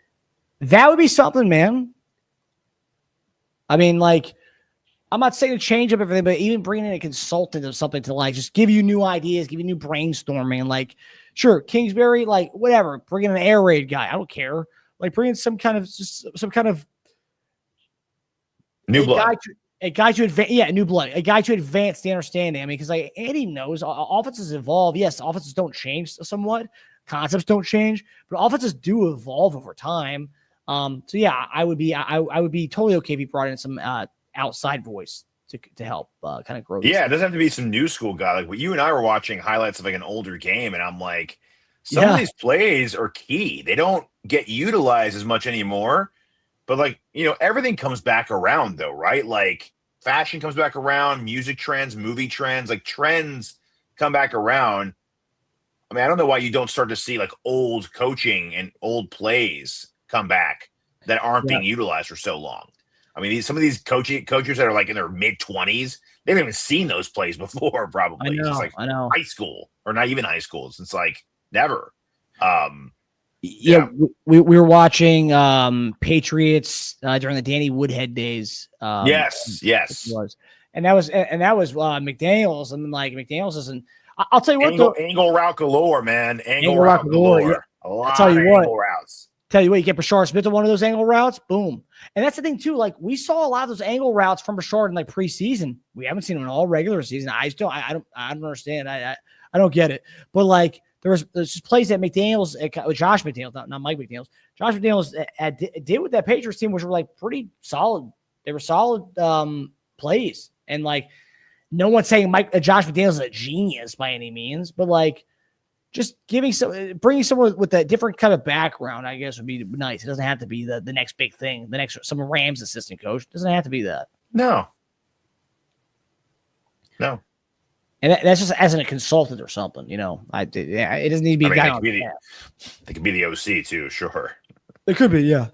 that would be something, man. I mean, like, I'm not saying to change up everything, but even bringing in a consultant or something to like just give you new ideas, give you new brainstorming. Like, sure, Kingsbury, like whatever, bring in an air raid guy. I don't care. Like, bring in some kind of New blood. A guy to advance, new blood. A guy to advance the understanding. I mean, because like Andy knows, offenses evolve. Yes, offenses don't change somewhat. Concepts don't change, but offenses do evolve over time. So yeah, I would be totally okay if he brought in some outside voice to help kind of grow. Yeah, it doesn't have to be some new school guy. Like you and I were watching highlights of like an older game, and I'm like, some of these plays are key. They don't get utilized as much anymore. But like, everything comes back around though, right? Like fashion comes back around, music trends, movie trends, like trends come back around. I mean, I don't know why you don't start to see like old coaching and old plays come back that aren't being utilized for so long. I mean, some of these coaches that are like in their mid-20s, they haven't even seen those plays before, probably. I know. High school or not even high school. It's like never. We were watching Patriots during the Danny Woodhead days. Yes. And that was McDaniels, and like McDaniels isn't. I'll tell you what, angle route galore, man. Angle route galore. Yeah. I'll tell you what. Routes. Tell you what, you get Bashar Smith on one of those angle routes, boom. And that's the thing too. Like we saw a lot of those angle routes from Bashar in like preseason. We haven't seen them in all regular season. I don't understand. I don't get it. But like there's just plays that McDaniels, Josh McDaniels, not Mike McDaniels. Josh McDaniels did with that Patriots team, which were like pretty solid. They were solid plays, and like no one's saying Josh McDaniels is a genius by any means, but like. Just bringing someone with a different kind of background, I guess, would be nice. It doesn't have to be the next big thing, some Rams assistant coach. It doesn't have to be that. No. And that's just as a consultant or something, it doesn't need to be a guy on It could be the OC too, sure. It could be, yeah.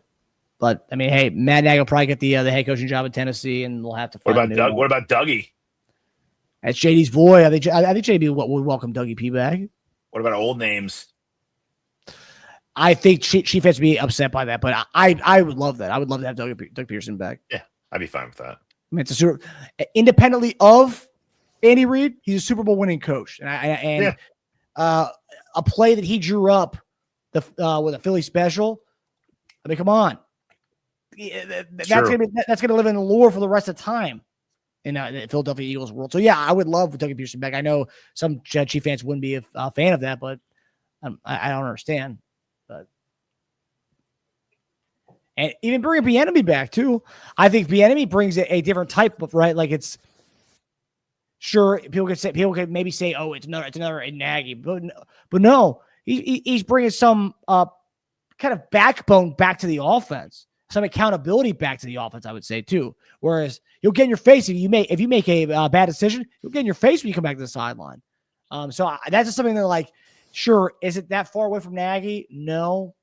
But I mean, hey, Matt Nagy will probably get the head coaching job in Tennessee, and we'll have to find. What about Dougie? That's JD's boy. I think JD would welcome Dougie P back. What about old names? I think Chief has to be upset by that, but I would love that. I would love to have Doug Peterson back. Yeah, I'd be fine with that. I mean, it's independently of Andy Reid, he's a Super Bowl winning coach, and a play that he drew up with a Philly special. I mean, come on, that's gonna live in the lore for the rest of the time in the Philadelphia Eagles world. So yeah, I would love Doug Peterson back. I know some Chief fans wouldn't be a fan of that, but I don't understand. But and even bring Bieniemy back too. I think Bieniemy brings a different type of right. Like it's sure people could maybe say, oh, it's another Nagy, but no, he's bringing some kind of backbone back to the offense. Some accountability back to the offense, I would say too. Whereas you'll get in your face if you make a bad decision. You'll get in your face when you come back to the sideline. So that's just something that, like, sure, is it that far away from Nagy? No,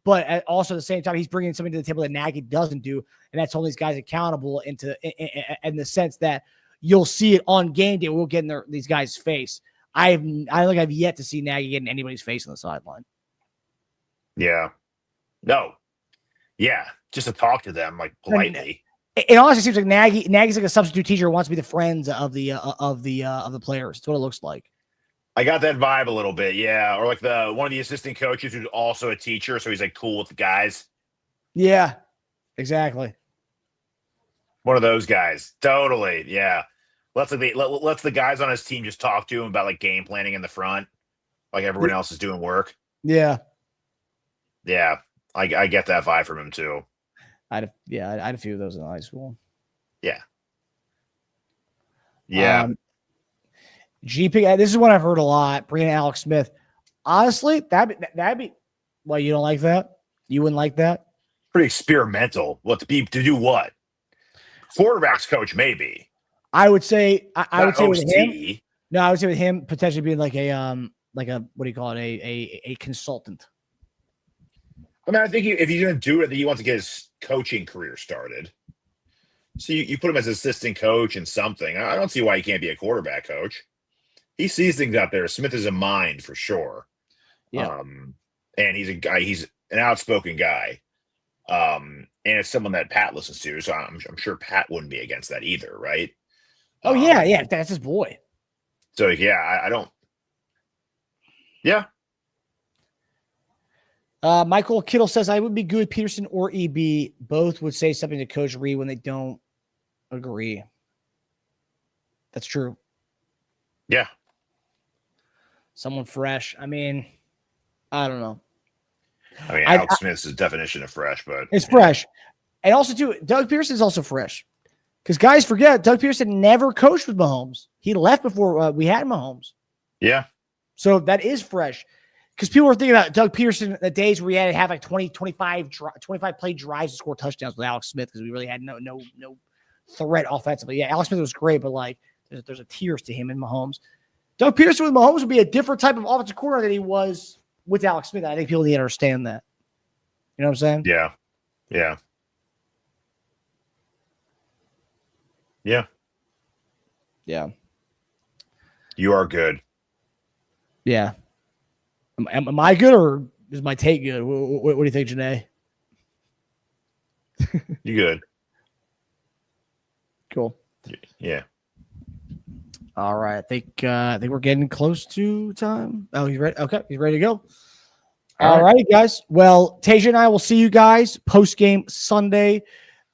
but also at the same time, he's bringing something to the table that Nagy doesn't do, and that's holding these guys accountable in the sense that you'll see it on game day. We'll get in these guys' face. I think I've yet to see Nagy get in anybody's face on the sideline. Yeah. No. Yeah, just to talk to them like politely. It honestly seems like Nagy's like a substitute teacher who wants to be the friends of the players. That's what it looks like. I got that vibe a little bit, yeah. Or like one of the assistant coaches who's also a teacher, so he's like cool with the guys. Yeah, exactly. One of those guys, totally. Yeah, lets the guys on his team just talk to him about like game planning in the front, like everyone else is doing work. Yeah. I get that vibe from him too. I had a few of those in high school. Yeah. GP. This is what I've heard a lot. Bringing in Alex Smith. Honestly, that'd be. Well, you don't like that? You wouldn't like that? Pretty experimental. What to do? What? Quarterbacks coach, maybe. I would say. I would say with OC. him. No, I would say with him potentially being like a what do you call it? A consultant. I mean, I think if he's going to do it, I think he wants to get his coaching career started. So you put him as assistant coach and something. I don't see why he can't be a quarterback coach. He sees things out there. Smith is a mind for sure. Yeah. And he's a guy. He's an outspoken guy. And it's someone that Pat listens to. So I'm sure Pat wouldn't be against that either, right? Oh yeah, that's his boy. So yeah, I don't. Yeah. Michael Kittle says, I would be good with Peterson or EB. Both would say something to Coach Reid when they don't agree. That's true. Yeah. Someone fresh. I mean, I don't know. I mean, Alex Smith's definition of fresh, but it's fresh. And also, too, Doug Pearson is also fresh. Because guys forget, Doug Pearson never coached with Mahomes. He left before we had Mahomes. Yeah. So that is fresh. Because people were thinking about Doug Pearson the days where he had to have like 25 play drives to score touchdowns with Alex Smith because we really had no threat offensively. Yeah, Alex Smith was great, but like there's a tiers to him in Mahomes. Doug Pearson with Mahomes would be a different type of offensive coordinator than he was with Alex Smith. I think people need to understand that. You know what I'm saying? Yeah. Yeah. Yeah. Yeah. You are good. Yeah. Am I good or is my take good? What do you think, Janae? You good. Cool. Yeah. All right. I think we're getting close to time. Oh, he's ready. Okay. He's ready to go. All right, guys. Well, Teja and I will see you guys post-game Sunday.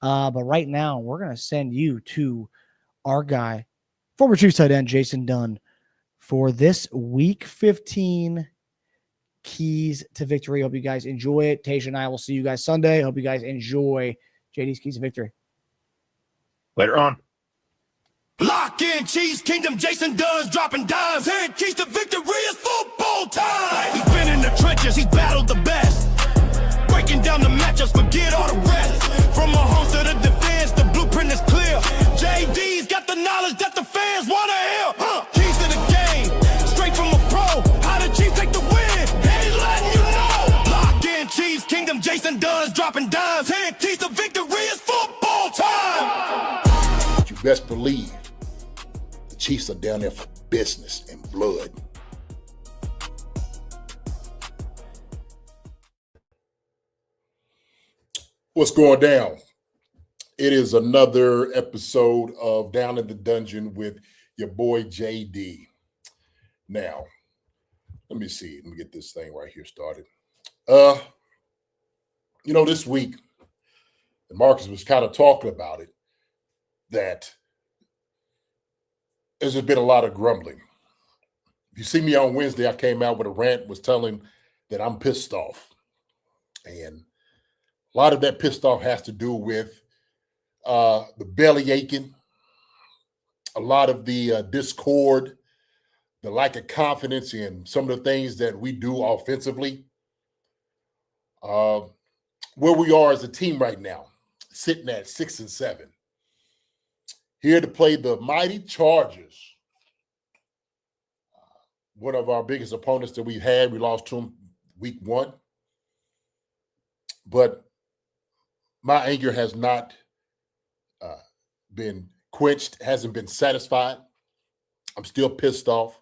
But right now, we're going to send you to our guy, former Chiefs tight end, Jason Dunn, for this Week 15 Keys to Victory. Hope you guys enjoy it. Teja and I will see you guys Sunday. Hope you guys enjoy JD's Keys to Victory. Later on. Lock in, Chiefs Kingdom, Jason Dunn's dropping dimes. 10 keys to victory is football time. He's been in the trenches, he's battled the best. Breaking down the matchups, forget all the rest. From Mahomes to the defense, the blueprint is clear. JD's got the knowledge that the fans want to hear. Keys to the game, straight from a pro. How the Chiefs take the win, and he's letting you know. Lock in, Chiefs Kingdom, Jason Dunn's dropping dimes. 10 keys to victory is football time. You best believe the Chiefs are down there for business and blood. What's going down? It is another episode of Down in the Dungeon with your boy JD. Now, let me see. Let me get this thing right here started. This week, and Marcus was kind of talking about it, that there's been a lot of grumbling. If you see me on Wednesday, I came out with a rant, was telling that I'm pissed off. And a lot of that pissed off has to do with the belly aching, a lot of the discord, the lack of confidence in some of the things that we do offensively. Where we are as a team right now, sitting at 6-7. Here to play the mighty Chargers. One of our biggest opponents that we've had. We lost to them week 1. But my anger has not been quenched, hasn't been satisfied. I'm still pissed off.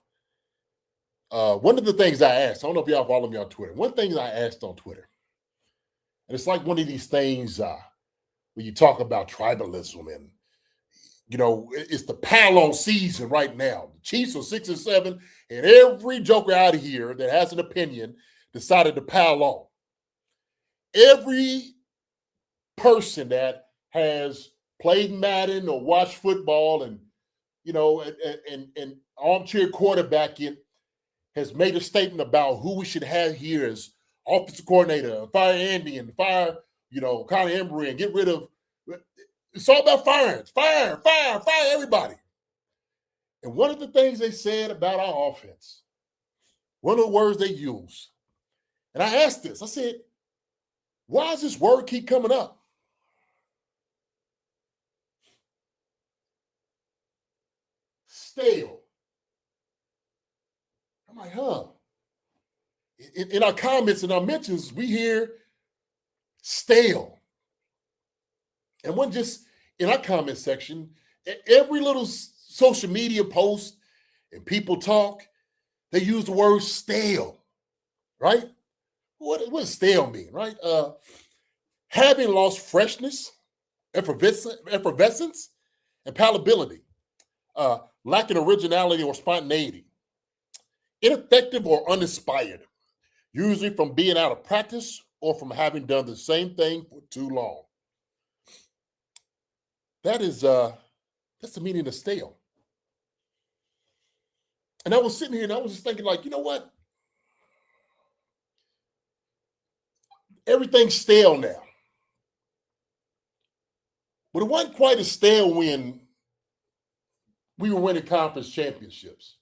One of the things I asked, I don't know if y'all follow me on Twitter. One thing I asked on Twitter, and it's like one of these things where you talk about tribalism and, it's the pile-on season right now. The Chiefs are 6-7, and every joker out of here that has an opinion decided to pile on. Every person that has played Madden or watched football and armchair quarterbacking has made a statement about who we should have here as offensive coordinator, fire Andy and fire, Conor Embry and get rid of. It's all about fire everybody. And one of the things they said about our offense, one of the words they used, and I asked this, I said, why does this word keep coming up? Stale. I'm like, In our comments and our mentions, we hear stale. And one just in our comment section, every little social media post and people talk, they use the word stale, right? What does stale mean, right? Having lost freshness, effervescence, and palatability, lacking originality or spontaneity, ineffective or uninspired, usually from being out of practice or from having done the same thing for too long. That's the meaning of stale. And I was sitting here and I was just thinking, like, you know what? Everything's stale now. But it wasn't quite as stale when we were winning conference championships.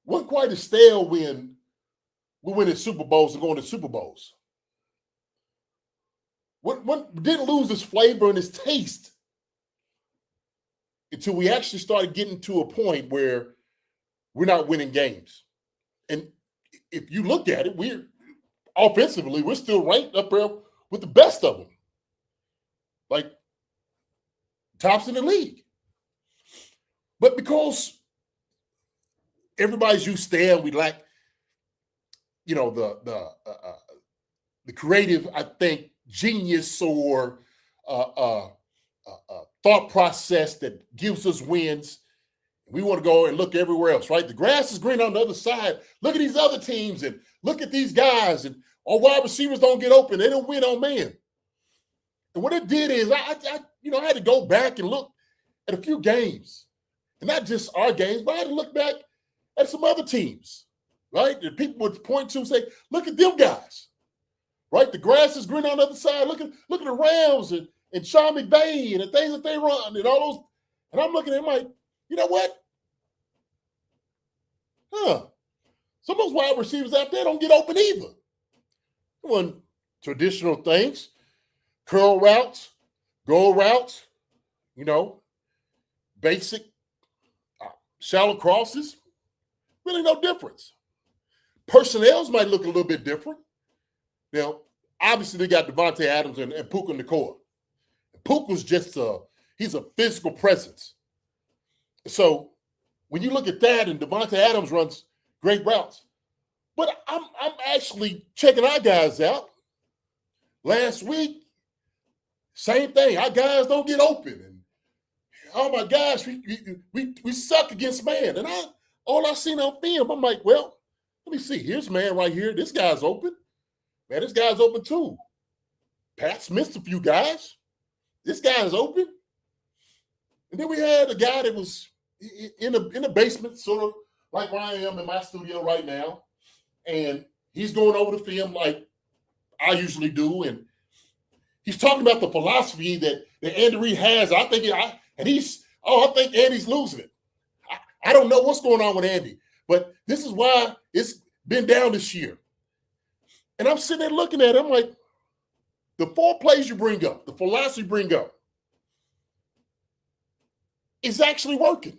It wasn't quite as stale when we're winning Super Bowls and going to Super Bowls. What didn't lose its flavor and its taste until we actually started getting to a point where we're not winning games. And if you look at it, we're still ranked up there with the best of them. Like tops in the league. But because everybody's used stale, we lack, the creative, I think, genius or thought process that gives us wins. We want to go and look everywhere else, right? The grass is green on the other side. Look at these other teams and look at these guys, and our wide receivers don't get open. They don't win on man. And what it did is I had to go back and look at a few games, and not just our games, but I had to look back at some other teams, right? That people would point to and say, look at them guys, right? The grass is green on the other side. Look at the Rams and Sean McVay and the things that they run and all those. And I'm looking at them like, you know what? Some of those wide receivers out there don't get open either. One traditional things, curl routes, go routes, basic shallow crosses, really no difference. Personnels might look a little bit different. Now, obviously they got Devontae Adams and Puka Nacua. Puka's just he's a physical presence. So when you look at that, and Devontae Adams runs great routes, but I'm actually checking our guys out. Last week, same thing. Our guys don't get open, and oh my gosh, we suck against man. And all I seen on film, I'm like, well, let me see. Here's man right here. This guy's open. Man, this guy's open too. Pat's missed a few guys. This guy's open. And then we had a guy that was in the basement, sort of like where I am in my studio right now. And he's going over the film like I usually do. And he's talking about the philosophy that Andy Reid has. I think Andy's losing it. I don't know what's going on with Andy, but this is why it's been down this year. And I'm sitting there looking at it. I'm like, the 4 plays you bring up, the philosophy you bring up, is actually working.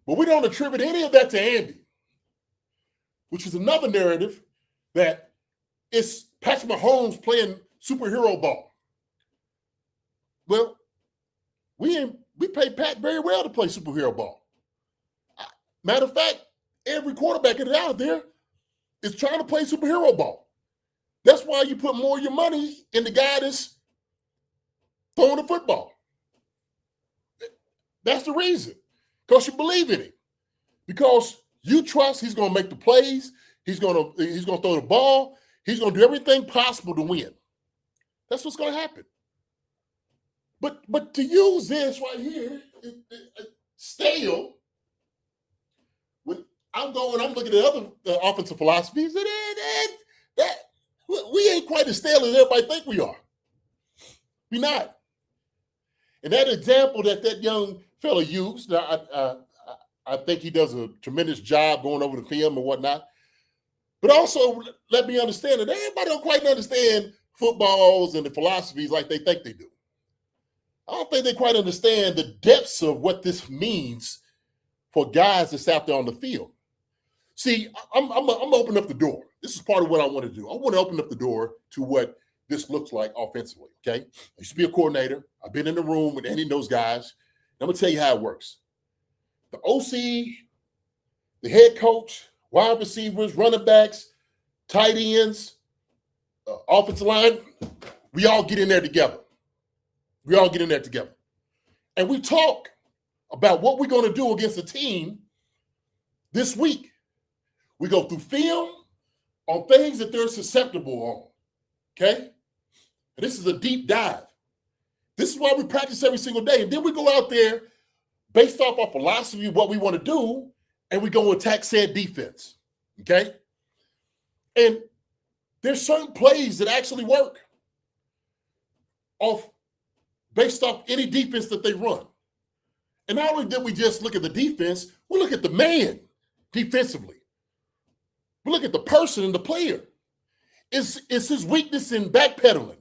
But we don't attribute any of that to Andy, which is another narrative that it's Patrick Mahomes playing superhero ball. Well, we paid Pat very well to play superhero ball. Matter of fact, every quarterback that is out there is trying to play superhero ball. That's why you put more of your money in the guy that's throwing the football. That's the reason. Because you believe in him. Because you trust he's going to make the plays. He's going to throw the ball. He's going to do everything possible to win. That's what's going to happen. But to use this right here, stale. I'm looking at other offensive philosophies. That we ain't quite as stale as everybody think we are. We're not. And that example that young fella used. I think he does a tremendous job going over the film and whatnot. But also, let me understand that everybody don't quite understand footballs and the philosophies like they think they do. I don't think they quite understand the depths of what this means for guys that's out there on the field. See, I'm opening up the door. This is part of what I want to do. I want to open up the door to what this looks like offensively, okay? I used to be a coordinator. I've been in the room with any of those guys. I'm going to tell you how it works. The OC, the head coach, wide receivers, running backs, tight ends, offensive line, we all get in there together. And we talk about what we're going to do against a team this week. We go through film on things that they're susceptible on, okay? And this is a deep dive. This is why we practice every single day. And then we go out there based off our philosophy of what we want to do, and we go attack said defense, okay? And there's certain plays that actually work based off any defense that they run. And not only did we just look at the defense, we look at the man defensively. We look at the person and the player. Is his weakness in backpedaling?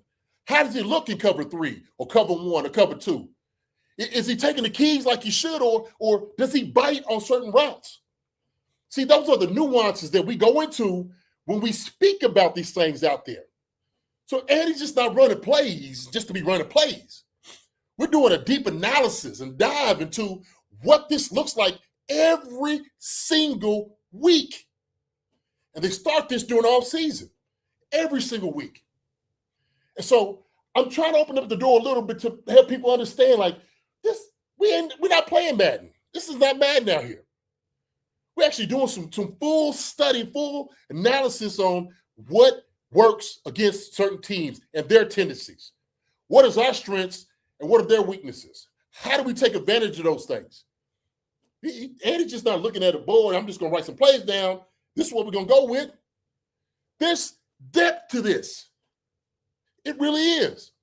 How does he look in cover 3 or cover 1 or cover 2? Is he taking the keys like he should, or does he bite on certain routes? See, those are the nuances that we go into when we speak about these things out there. So Andy's just not running plays just to be running plays. We're doing a deep analysis and dive into what this looks like every single week. And they start this during off season, every single week. And so I'm trying to open up the door a little bit to help people understand, like, this, we're not playing Madden. This is not Madden out here. We're actually doing some full study, full analysis on what works against certain teams and their tendencies. What is our strengths and what are their weaknesses? How do we take advantage of those things? Andy's just not looking at a board. I'm just going to write some plays down. This is what we're going to go with. There's depth to this. It really is.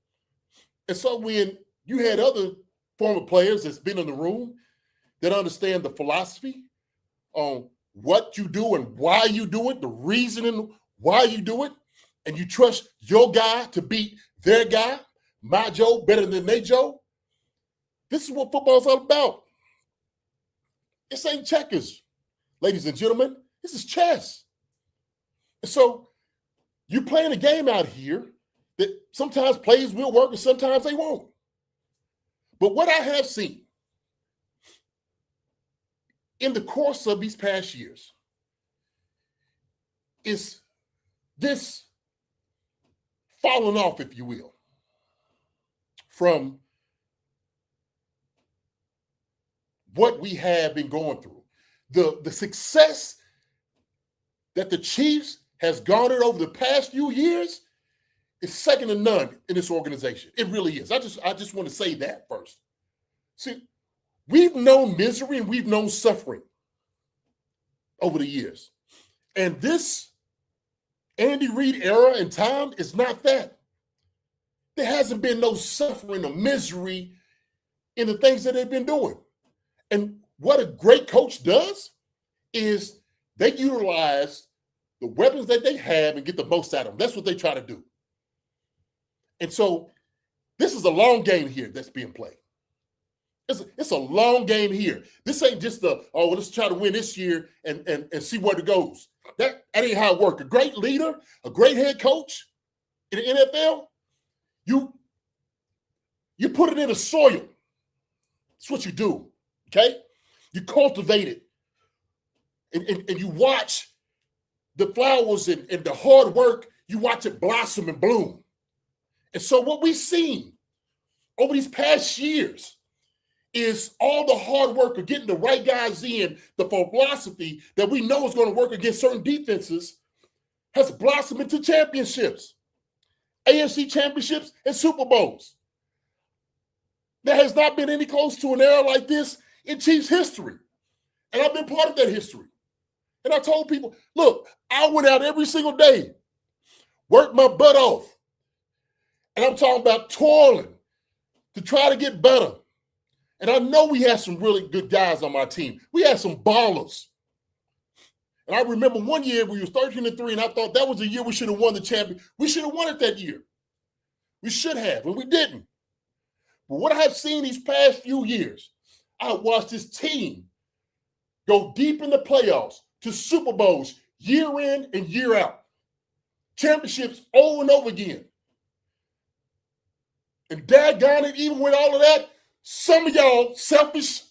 And so when you had other former players that's been in the room that understand the philosophy on what you do and why you do it, the reasoning why you do it, and you trust your guy to beat their guy, my Joe better than they Joe, this is what football's all about. This ain't checkers, ladies and gentlemen. This is chess. And so you're playing a game out here that sometimes plays will work and sometimes they won't. But what I have seen in the course of these past years is this falling off, if you will, from what we have been going through. The success that the Chiefs has garnered over the past few years is second to none in this organization. It really is. I just want to say that first. See, we've known misery and we've known suffering over the years. And this Andy Reid era and time is not that. There hasn't been no suffering or misery in the things that they've been doing. And what a great coach does is they utilize the weapons that they have and get the most out of them. That's what they try to do. And so this is a long game here that's being played. It's a long game here. This ain't just let's try to win this year and see where it goes. That ain't how it works. A great leader, a great head coach in the NFL, you put it in the soil. That's what you do, okay? You cultivate it. And you watch the flowers and the hard work, you watch it blossom and bloom. And so what we've seen over these past years is all the hard work of getting the right guys in, the philosophy that we know is going to work against certain defenses has blossomed into championships, AFC championships, and Super Bowls. There has not been any close to an era like this in Chiefs history. And I've been part of that history. And I told people, look, I went out every single day, worked my butt off. And I'm talking about toiling to try to get better. And I know we had some really good guys on my team. We had some ballers. And I remember one year we was 13-3, and I thought that was the year we should have won the championship. We should have won it that year. We should have, and we didn't. But what I have seen these past few years, I watched this team go deep in the playoffs to Super Bowls year in and year out. Championships over and over again. And daggone it, even with all of that, some of y'all selfish,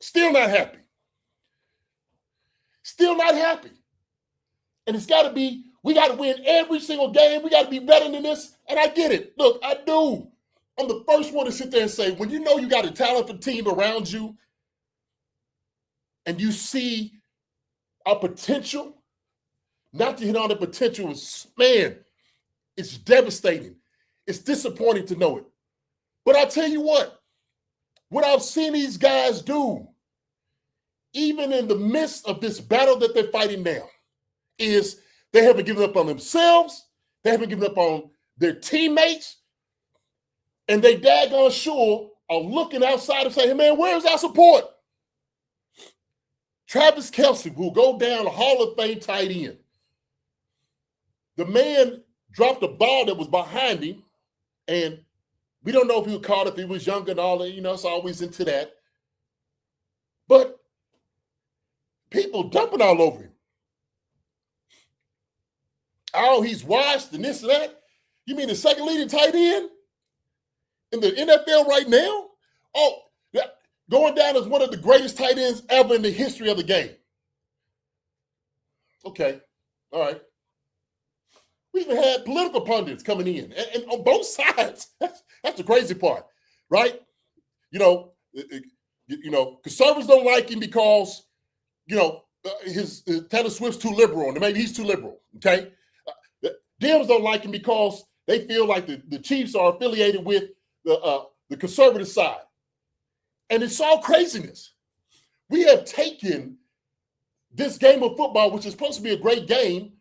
still not happy. Still not happy. And it's got to be, we got to win every single game. We got to be better than this. And I get it. Look, I do. I'm the first one to sit there and say, when you know you got a talented team around you and you see a potential, not to hit on the potential is, man, it's devastating. It's disappointing to know it. But I'll tell you what I've seen these guys do, even in the midst of this battle that they're fighting now, is they haven't given up on themselves. They haven't given up on their teammates. And they daggone sure are looking outside and saying, hey, man, where's our support? Travis Kelce will go down a Hall of Fame tight end. The man dropped a ball that was behind him, and we don't know if he was caught, if he was younger and all that. It's always into that. But people dumping all over him. Oh, he's washed and this and that. You mean the second leading tight end in the NFL right now? Oh, yeah, going down as one of the greatest tight ends ever in the history of the game. Okay, all right. We even had political pundits coming in, and on both sides. That's the crazy part, right? Conservatives don't like him because, his Taylor Swift's too liberal, and maybe he's too liberal. Okay, Dems don't like him because they feel like the Chiefs are affiliated with the conservative side, and it's all craziness. We have taken this game of football, which is supposed to be a great game,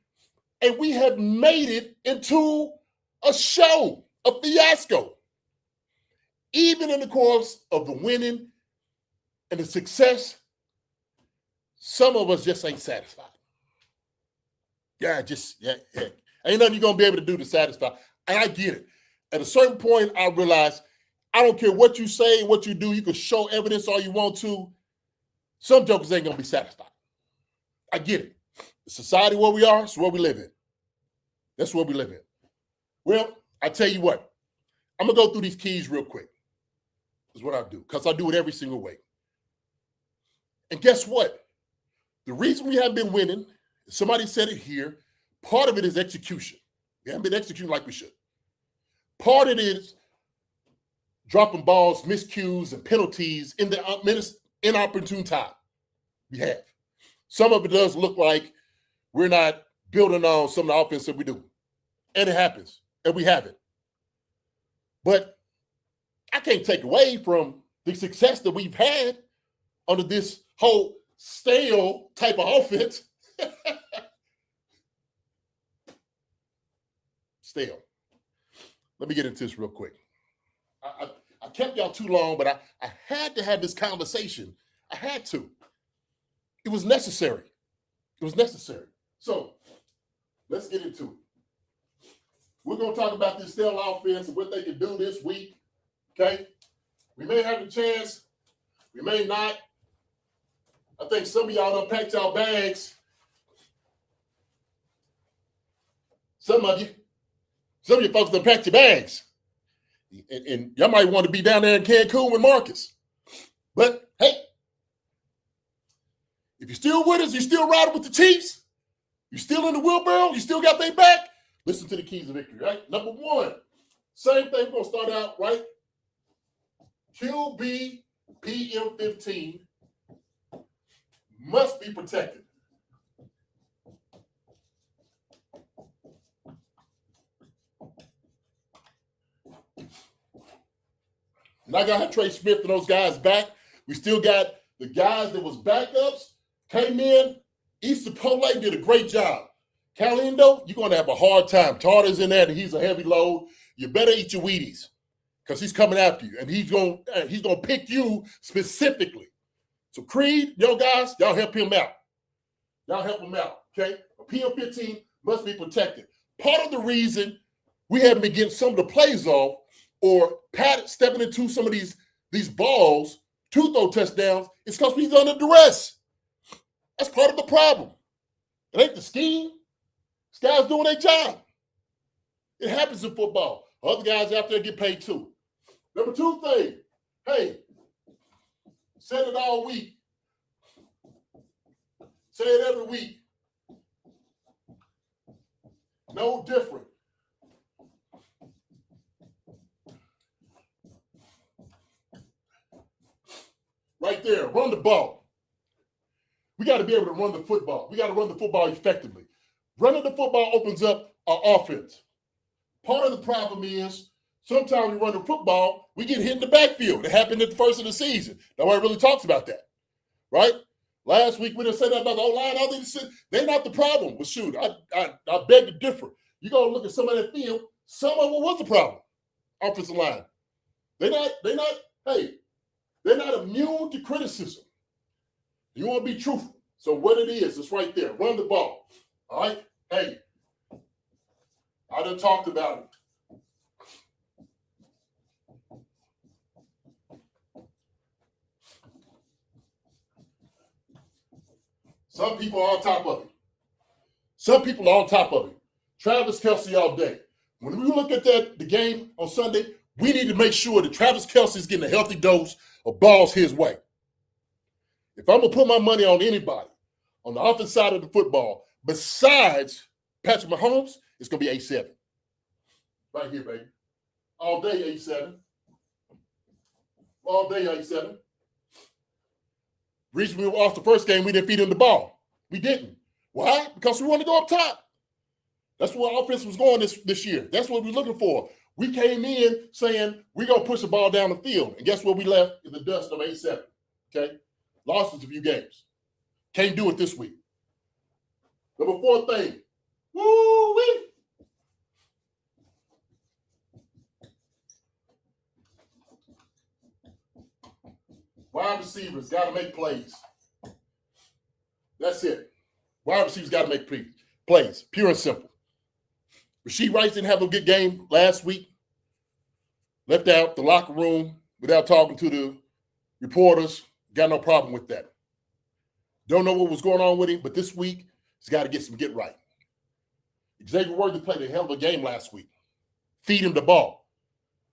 and we have made it into a show, a fiasco. Even in the course of the winning and the success, some of us just ain't satisfied. Ain't nothing you're going to be able to do to satisfy. And I get it. At a certain point, I realize I don't care what you say, what you do. You can show evidence all you want to. Some jokers ain't going to be satisfied. I get it. The society where we are is where we live in. That's where we live in. Well, I tell you what. I'm going to go through these keys real quick. Is what I do, because I do it every single way. And guess what? The reason we haven't been winning, somebody said it here, part of it is execution. We haven't been executing like we should. Part of it is dropping balls, miscues, and penalties in the inopportune time. We have. Some of it does look like we're not building on some of the offense that we do. And it happens. And we have it. But I can't take away from the success that we've had under this whole stale type of offense. Stale. Let me get into this real quick. I kept y'all too long, but I had to have this conversation. I had to. It was necessary. It was necessary. So let's get into it. We're going to talk about this stale offense and what they can do this week. Okay? We may have a chance. We may not. I think some of y'all done packed y'all bags. Some of you folks done packed your bags. And y'all might want to be down there in Cancun with Marcus. But, hey, if you're still with us, you're still riding with the Chiefs, you're still in the wheelbarrow, you still got their back, listen to the keys of victory, right? Number one, same thing, we're going to start out, right? QB PM15 must be protected. And I got Trey Smith and those guys back. We still got the guys that was backups, came in. Easter Parlay did a great job. Caliendo, you're going to have a hard time. Tarter's in there, and he's a heavy load. You better eat your Wheaties. because he's coming after you, and he's gonna pick you specifically. So Creed, yo guys, y'all help him out. Y'all help him out, okay? A PM15 must be protected. Part of the reason we haven't been getting some of the plays off, or Pat stepping into some of these balls to throw touchdowns, is because he's under duress. That's part of the problem. It ain't the scheme. This guy's doing their job. It happens in football. Other guys out there get paid too. Number 2 thing, hey, said it all week. Say it every week. No different. Right there, run the ball. We got to be able to run the football. We got to run the football effectively. Running the football opens up our offense. Part of the problem is sometimes we run the football, we get hit in the backfield. It happened at the first of the season. Nobody really talks about that, right? Last week we didn't say that about the O-line. They're not the problem. Well, shoot, I beg to differ. You go look at some of that field, some of them was the problem. Offensive line. They're not immune to criticism. You want to be truthful. So what it is, it's right there. Run the ball. All right? Hey, I done talked about it. Some people are on top of it. Some people are on top of it. Travis Kelce all day. When we look at the game on Sunday, we need to make sure that Travis Kelce is getting a healthy dose of balls his way. If I'm going to put my money on anybody on the offensive side of the football, besides Patrick Mahomes, it's going to be 8-7. Right here, baby. All day 8-7. All day 8-7. Reason we lost the first game, we didn't feed him the ball. We didn't. Why? Because we wanted to go up top. That's where our offense was going this year. That's what we're looking for. We came in saying we're going to push the ball down the field. And guess what we left in the dust of 8-7? Okay? Lost us a few games. Can't do it this week. Number 4 thing. Woo-wee. Wide receivers got to make plays. That's it. Wide receivers got to make plays. Pure and simple. Rasheed Rice didn't have a good game last week. Left out the locker room without talking to the reporters. Got no problem with that. Don't know what was going on with him, but this week he's got to get right. Xavier Worthy played a hell of a game last week. Feed him the ball.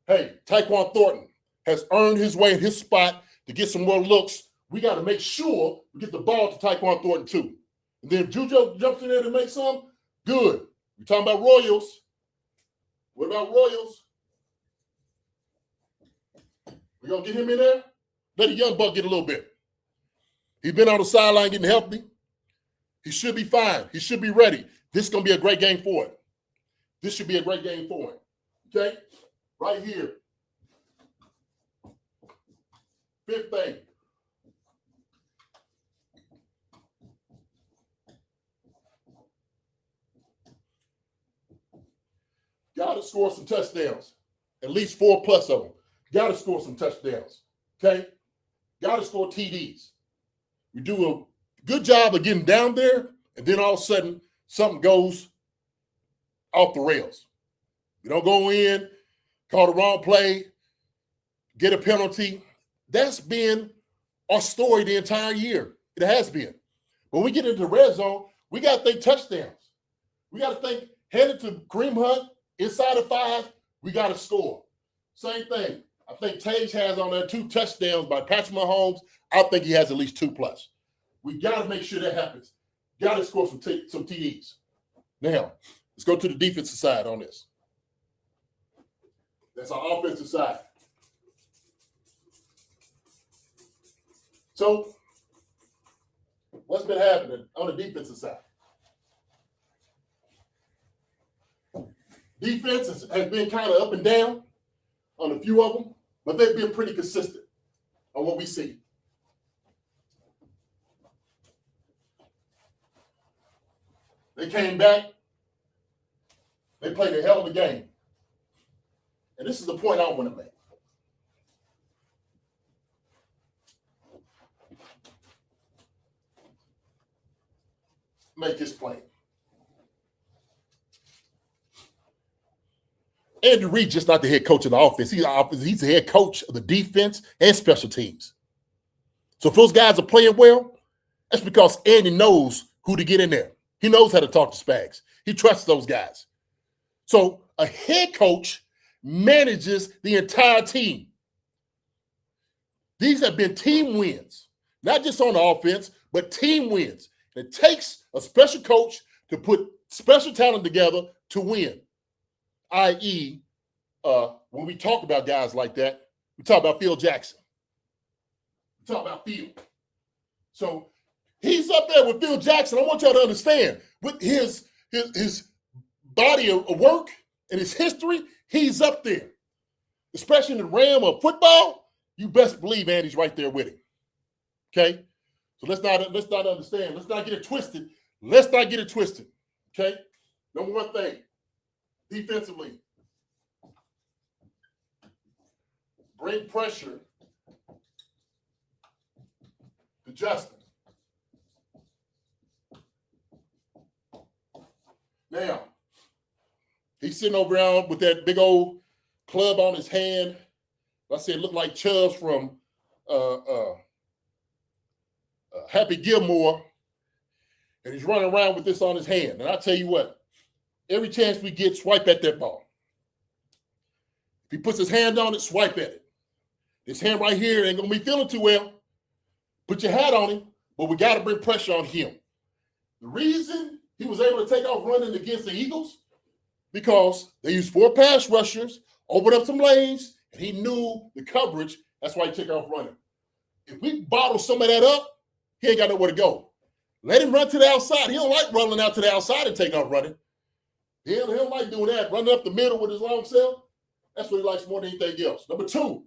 Hey, Tyquan Thornton has earned his way in his spot to get some more looks. We got to make sure we get the ball to Tyquan Thornton too. And then if Juju jumps in there to make some, good. We're talking about Royals. What about Royals? We're going to get him in there? Let the young buck get a little bit. He's been on the sideline getting healthy. He should be fine. He should be ready. This is going to be a great game for him. This should be a great game for him. Okay? Right here. 5th thing. Got to score some touchdowns. At least 4+ of them. Got to score some touchdowns. Okay? Got to score TDs. We do a good job of getting down there, and then all of a sudden, something goes off the rails. We don't go in, call the wrong play, get a penalty. That's been our story the entire year. It has been. When we get into the red zone, we got to think touchdowns. We got to think headed to Kareem Hunt, inside of 5, we got to score. Same thing. I think Teja has on there 2 touchdowns by Patrick Mahomes. I think he has at least 2+. We got to make sure that happens. Got to score some TDs. Now, let's go to the defensive side on this. That's our offensive side. So, what's been happening on the defensive side? Defense has been kind of up and down on a few of them, but they've been pretty consistent on what we see. They came back. They played a hell of a game. And this is the point I want to make. make his play. Andy Reid just not the head coach of the offense. He's the head coach of the defense and special teams. So if those guys are playing well, that's because Andy knows who to get in there. He knows how to talk to Spags. He trusts those guys. So a head coach manages the entire team. These have been team wins, not just on the offense, but team wins. It takes a special coach to put special talent together to win. I.e., when we talk about guys like that, we talk about Phil Jackson. We talk about Phil. So he's up there with Phil Jackson. I want y'all to understand, with his body of work and his history, he's up there. Especially in the realm of football, you best believe Andy's right there with him. Okay? So let's not understand. Let's not get it twisted. Let's not get it twisted. Okay? Number one thing, defensively, bring pressure to Justin. Now, he's sitting over there with that big old club on his hand. I said it looked like Chubbs from Happy Gilmore, and he's running around with this on his hand. And I tell you what, every chance we get, swipe at that ball. If he puts his hand on it, swipe at it. This hand right here ain't going to be feeling too well. Put your hat on him, but we got to bring pressure on him. The reason he was able to take off running against the Eagles, because they used 4 pass rushers, opened up some lanes, and he knew the coverage. That's why he took off running. If we bottle some of that up, he ain't got nowhere to go. Let him run to the outside. He don't like running out to the outside and take off running. He don't like doing that, running up the middle with his long self. That's what he likes more than anything else. Number 2,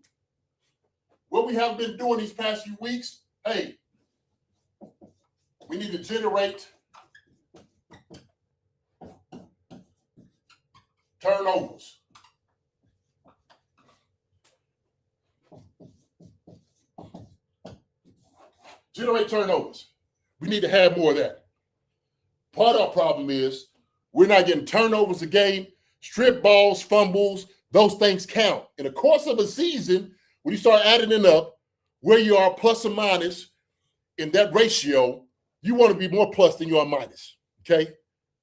what we have been doing these past few weeks, hey, we need to generate turnovers. Generate turnovers. We need to have more of that. Part of our problem is we're not getting turnovers a game. Strip balls, fumbles, those things count. In the course of a season, when you start adding it up, where you are plus or minus in that ratio, you want to be more plus than you are minus, okay?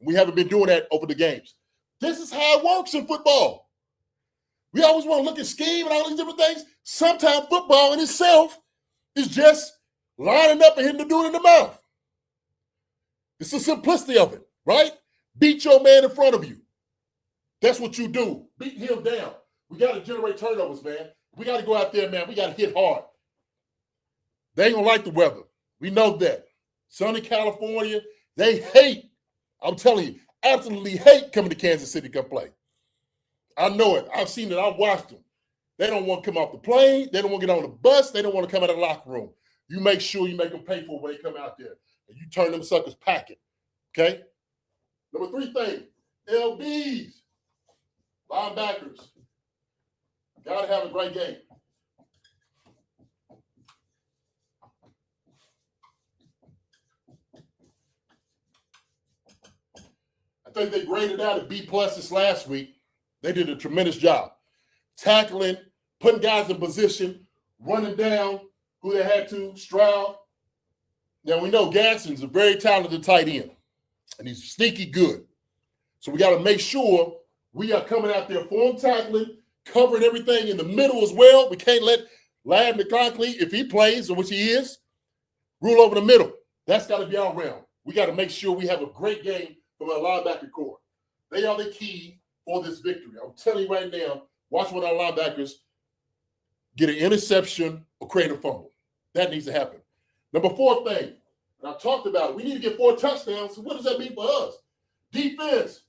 We haven't been doing that over the games. This is how it works in football. We always want to look at scheme and all these different things. Sometimes football in itself is just lining up and hitting the dude in the mouth. It's the simplicity of it, right? Beat your man in front of you. That's what you do. Beat him down. We got to generate turnovers, man. We got to go out there, man. We got to hit hard. They ain't going to like the weather. We know that. Sunny California, they hate, I'm telling you, absolutely hate coming to Kansas City to come play. I know it. I've seen it. I've watched them. They don't want to come off the plane. They don't want to get on the bus. They don't want to come out of the locker room. You make sure you make them pay for it when they come out there. And you turn them suckers packing. Okay? Number 3 thing, LBs, linebackers. Got to have a great game. I think they graded out a B+ this last week. They did a tremendous job. Tackling, putting guys in position, running down who they had to, Stroud. Now, we know Gadsden's a very talented tight end, and he's sneaky good. So we got to make sure we are coming out there form tackling, covering everything in the middle as well. We can't let Ladd McConkey, if he plays, or which he is, rule over the middle. That's got to be our realm. We got to make sure we have a great game from our linebacker core. They are the key for this victory. I'm telling you right now, watch when our linebackers get an interception or create a fumble. That needs to happen. Number 4 thing, and I talked about it, we need to get 4 touchdowns. So what does that mean for us? Defense.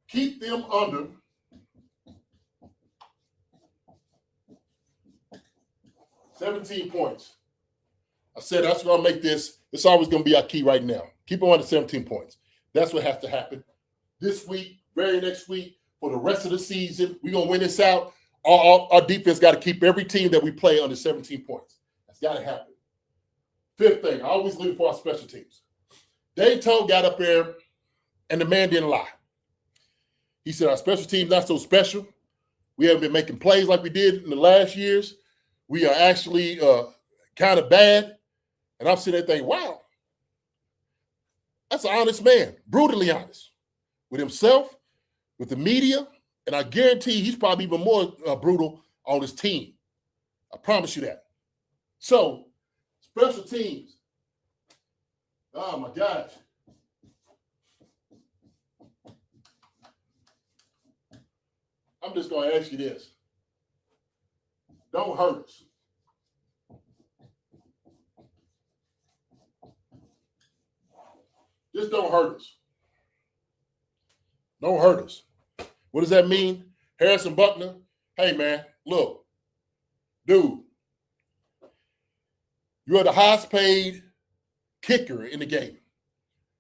Keep them under 17 points. I said that's going to make this. It's always going to be our key right now. Keep them under 17 points. That's what has to happen this week, very next week, for the rest of the season. We're going to win this out. Our defense got to keep every team that we play under 17 points. It's got to happen. Fifth thing, I always leave for our special teams. Dave Toe got up there, and the man didn't lie. He said our special teams not so special. We haven't been making plays like we did in the last years. We are actually kind of bad. And I'm sitting there thinking, wow, that's an honest man, brutally honest with himself, with the media, and I guarantee he's probably even more brutal on his team. I promise you that. So, special teams. Oh, my gosh. I'm just going to ask you this. Don't hurt us. Just don't hurt us. Don't hurt us. What does that mean? Harrison Buckner, hey, man, look, dude, you are the highest paid kicker in the game.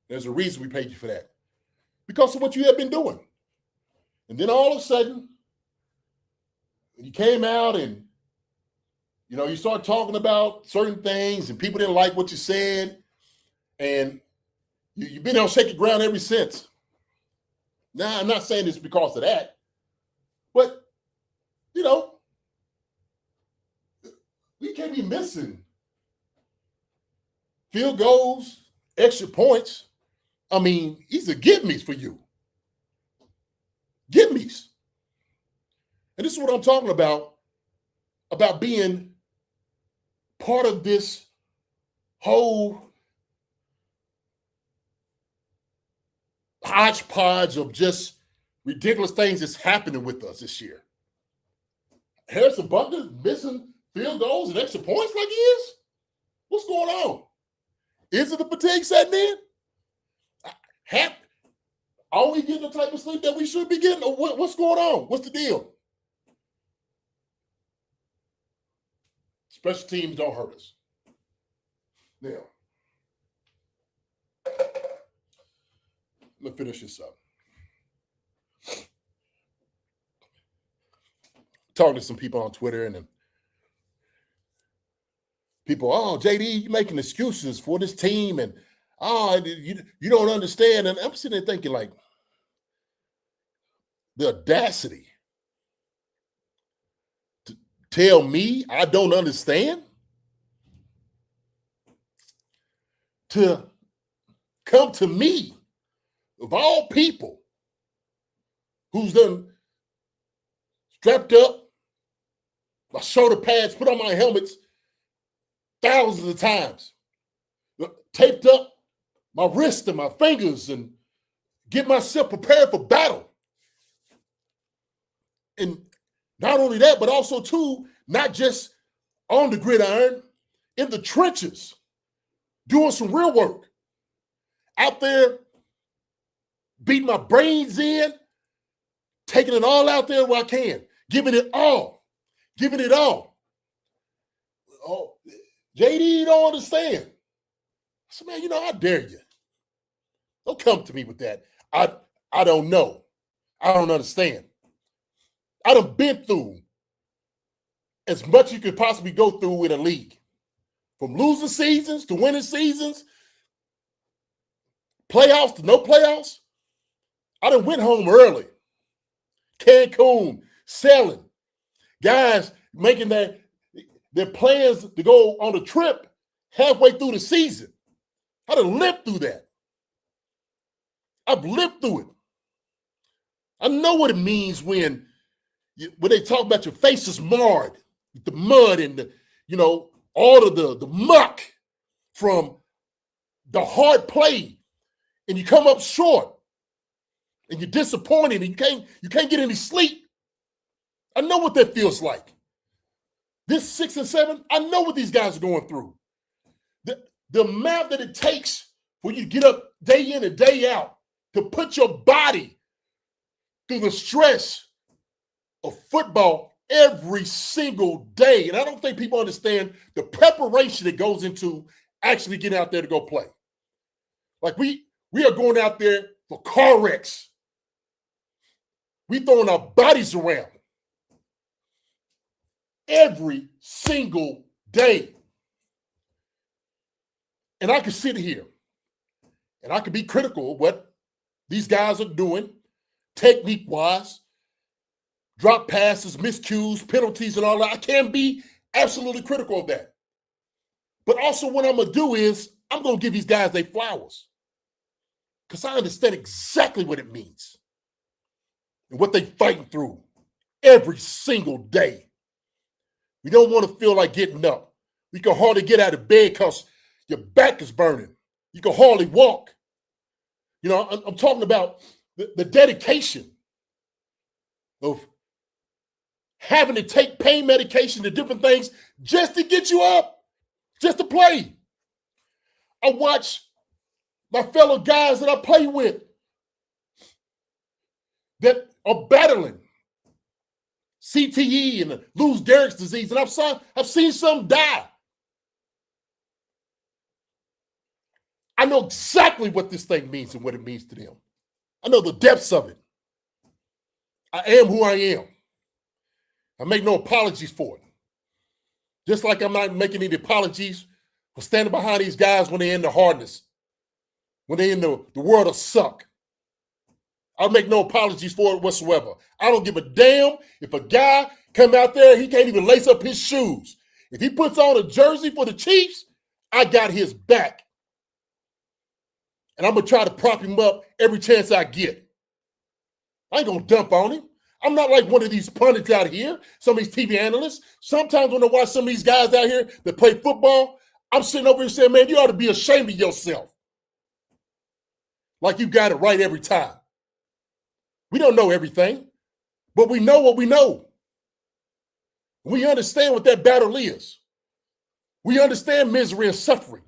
There's a reason we paid you for that. Because of what you have been doing. And then all of a sudden, you came out and, you know, you start talking about certain things and people didn't like what you said. And you've been on shaky ground ever since. Now, I'm not saying it's because of that, but, you know, we can't be missing field goals, extra points. I mean, these are give-me's for you. Give-me's. And this is what I'm talking about being part of this whole hodgepodge of just ridiculous things that's happening with us this year. Harrison Buckner missing field goals and extra points like he is? What's going on? Is it the fatigue setting in? Are we getting the type of sleep that we should be getting? Or what's going on? What's the deal? Special teams don't hurt us. Now, let me finish this up. Talking to some people on Twitter, and then people, oh, JD, you're making excuses for this team, and you don't understand. And I'm sitting there thinking, like, the audacity to tell me I don't understand, to come to me, of all people, who's done strapped up my shoulder pads, put on my helmets thousands of times, taped up my wrist and my fingers and get myself prepared for battle. And not only that, but also too, not just on the gridiron, in the trenches, doing some real work, out there beating my brains in, taking it all out there where I can, giving it all. Oh, JD, you don't understand. I said, man, I dare you. Don't come to me with that. I don't know. I don't understand. I done been through as much you could possibly go through in a league. From losing seasons to winning seasons, playoffs to no playoffs. I done went home early. Cancun, selling. Guys making their plans to go on a trip halfway through the season. I done lived through that. I've lived through it. I know what it means when they talk about your face is marred, the mud and all of the muck from the hard play, and you come up short, and you're disappointed, and you can't get any sleep. I know what that feels like. This 6 and 7, I know what these guys are going through. The amount that it takes for you to get up day in and day out to put your body through the stress of football every single day. And I don't think people understand the preparation that goes into actually getting out there to go play. Like we are going out there for car wrecks. We throwing our bodies around every single day. And I can sit here and I can be critical of what these guys are doing, technique-wise, drop passes, miscues, penalties, and all that. I can be absolutely critical of that. But also what I'm going to do is I'm going to give these guys their flowers because I understand exactly what it means and what they're fighting through every single day. We don't want to feel like getting up. We can hardly get out of bed because your back is burning. You can hardly walk. You know, I'm talking about the dedication of having to take pain medication to different things just to get you up, just to play. I watch my fellow guys that I play with that are battling CTE and Lou Gehrig's disease, and I've seen some die. I know exactly what this thing means and what it means to them. I know the depths of it. I am who I am. I make no apologies for it. Just like I'm not making any apologies for standing behind these guys when they're in the hardness, when they're in the world of suck. I'll make no apologies for it whatsoever. I don't give a damn if a guy come out there, he can't even lace up his shoes. If he puts on a jersey for the Chiefs, I got his back. And I'm going to try to prop him up every chance I get. I ain't going to dump on him. I'm not like one of these pundits out here, some of these TV analysts. Sometimes when I watch some of these guys out here that play football, I'm sitting over here saying, man, you ought to be ashamed of yourself. Like you got it right every time. We don't know everything, but we know what we know. We understand what that battle is. We understand misery and suffering.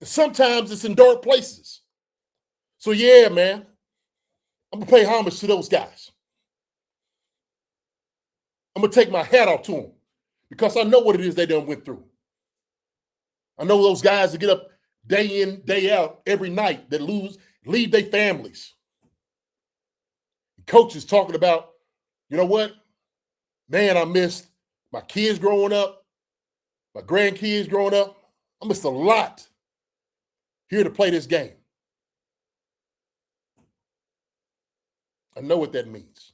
And sometimes it's in dark places. So yeah, man, I'm going to pay homage to those guys. I'm going to take my hat off to them because I know what it is they done went through. I know those guys that get up day in, day out, every night that leave their families. Coaches talking about, you know what? Man, I missed my kids growing up, my grandkids growing up. I missed a lot here to play this game. I know what that means.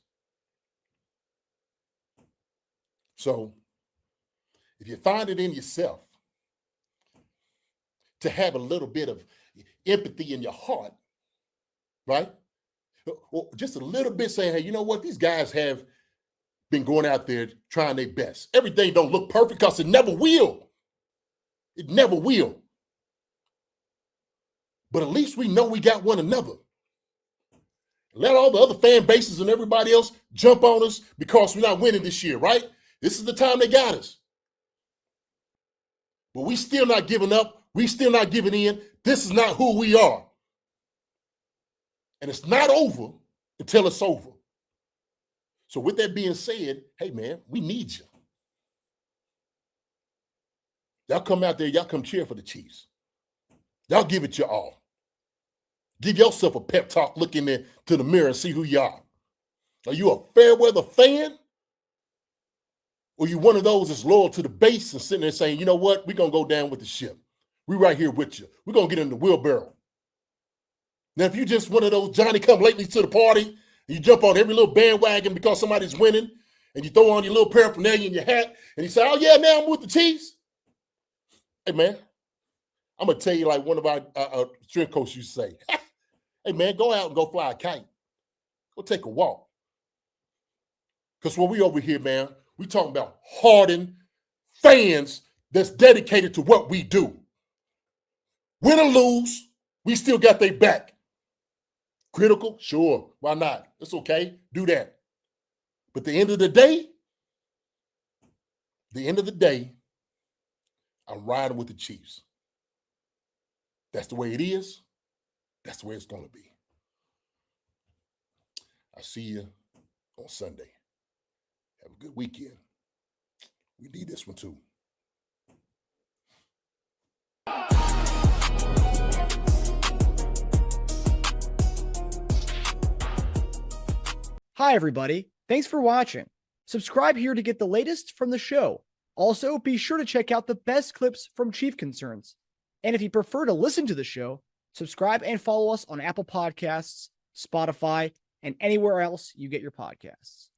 So if you find it in yourself to have a little bit of empathy in your heart, right? Or just a little bit saying, hey, you know what? These guys have been going out there trying their best. Everything don't look perfect because it never will. It never will. But at least we know we got one another. Let all the other fan bases and everybody else jump on us because we're not winning this year, right? This is the time they got us. But we still not giving up. We still not giving in. This is not who we are. And it's not over until it's over. So with that being said, hey, man, we need you. Y'all come out there, y'all come cheer for the Chiefs. Y'all give it your all. Give yourself a pep talk, look in there to the mirror and see who you are. Are you a fair weather fan? Or you one of those that's loyal to the base and sitting there saying, you know what, we're going to go down with the ship. We're right here with you. We're going to get in the wheelbarrow. Now, if you just one of those Johnny-come-lately to the party, and you jump on every little bandwagon because somebody's winning, and you throw on your little paraphernalia in your hat, and you say, oh, yeah, now I'm with the Chiefs. Hey, man, I'm going to tell you like one of our strength coaches used to say, hey, man, go out and go fly a kite. Go take a walk. Because when we over here, man, we talking about hardened fans that's dedicated to what we do. Win or lose, we still got their back. Critical? Sure. Why not? It's okay. Do that. But the end of the day, I'm riding with the Chiefs. That's the way it is. That's the way it's going to be. I'll see you on Sunday. Have a good weekend. We need this one too. Hi, everybody. Thanks for watching. Subscribe here to get the latest from the show. Also, be sure to check out the best clips from Chief Concerns. And if you prefer to listen to the show, subscribe and follow us on Apple Podcasts, Spotify, and anywhere else you get your podcasts.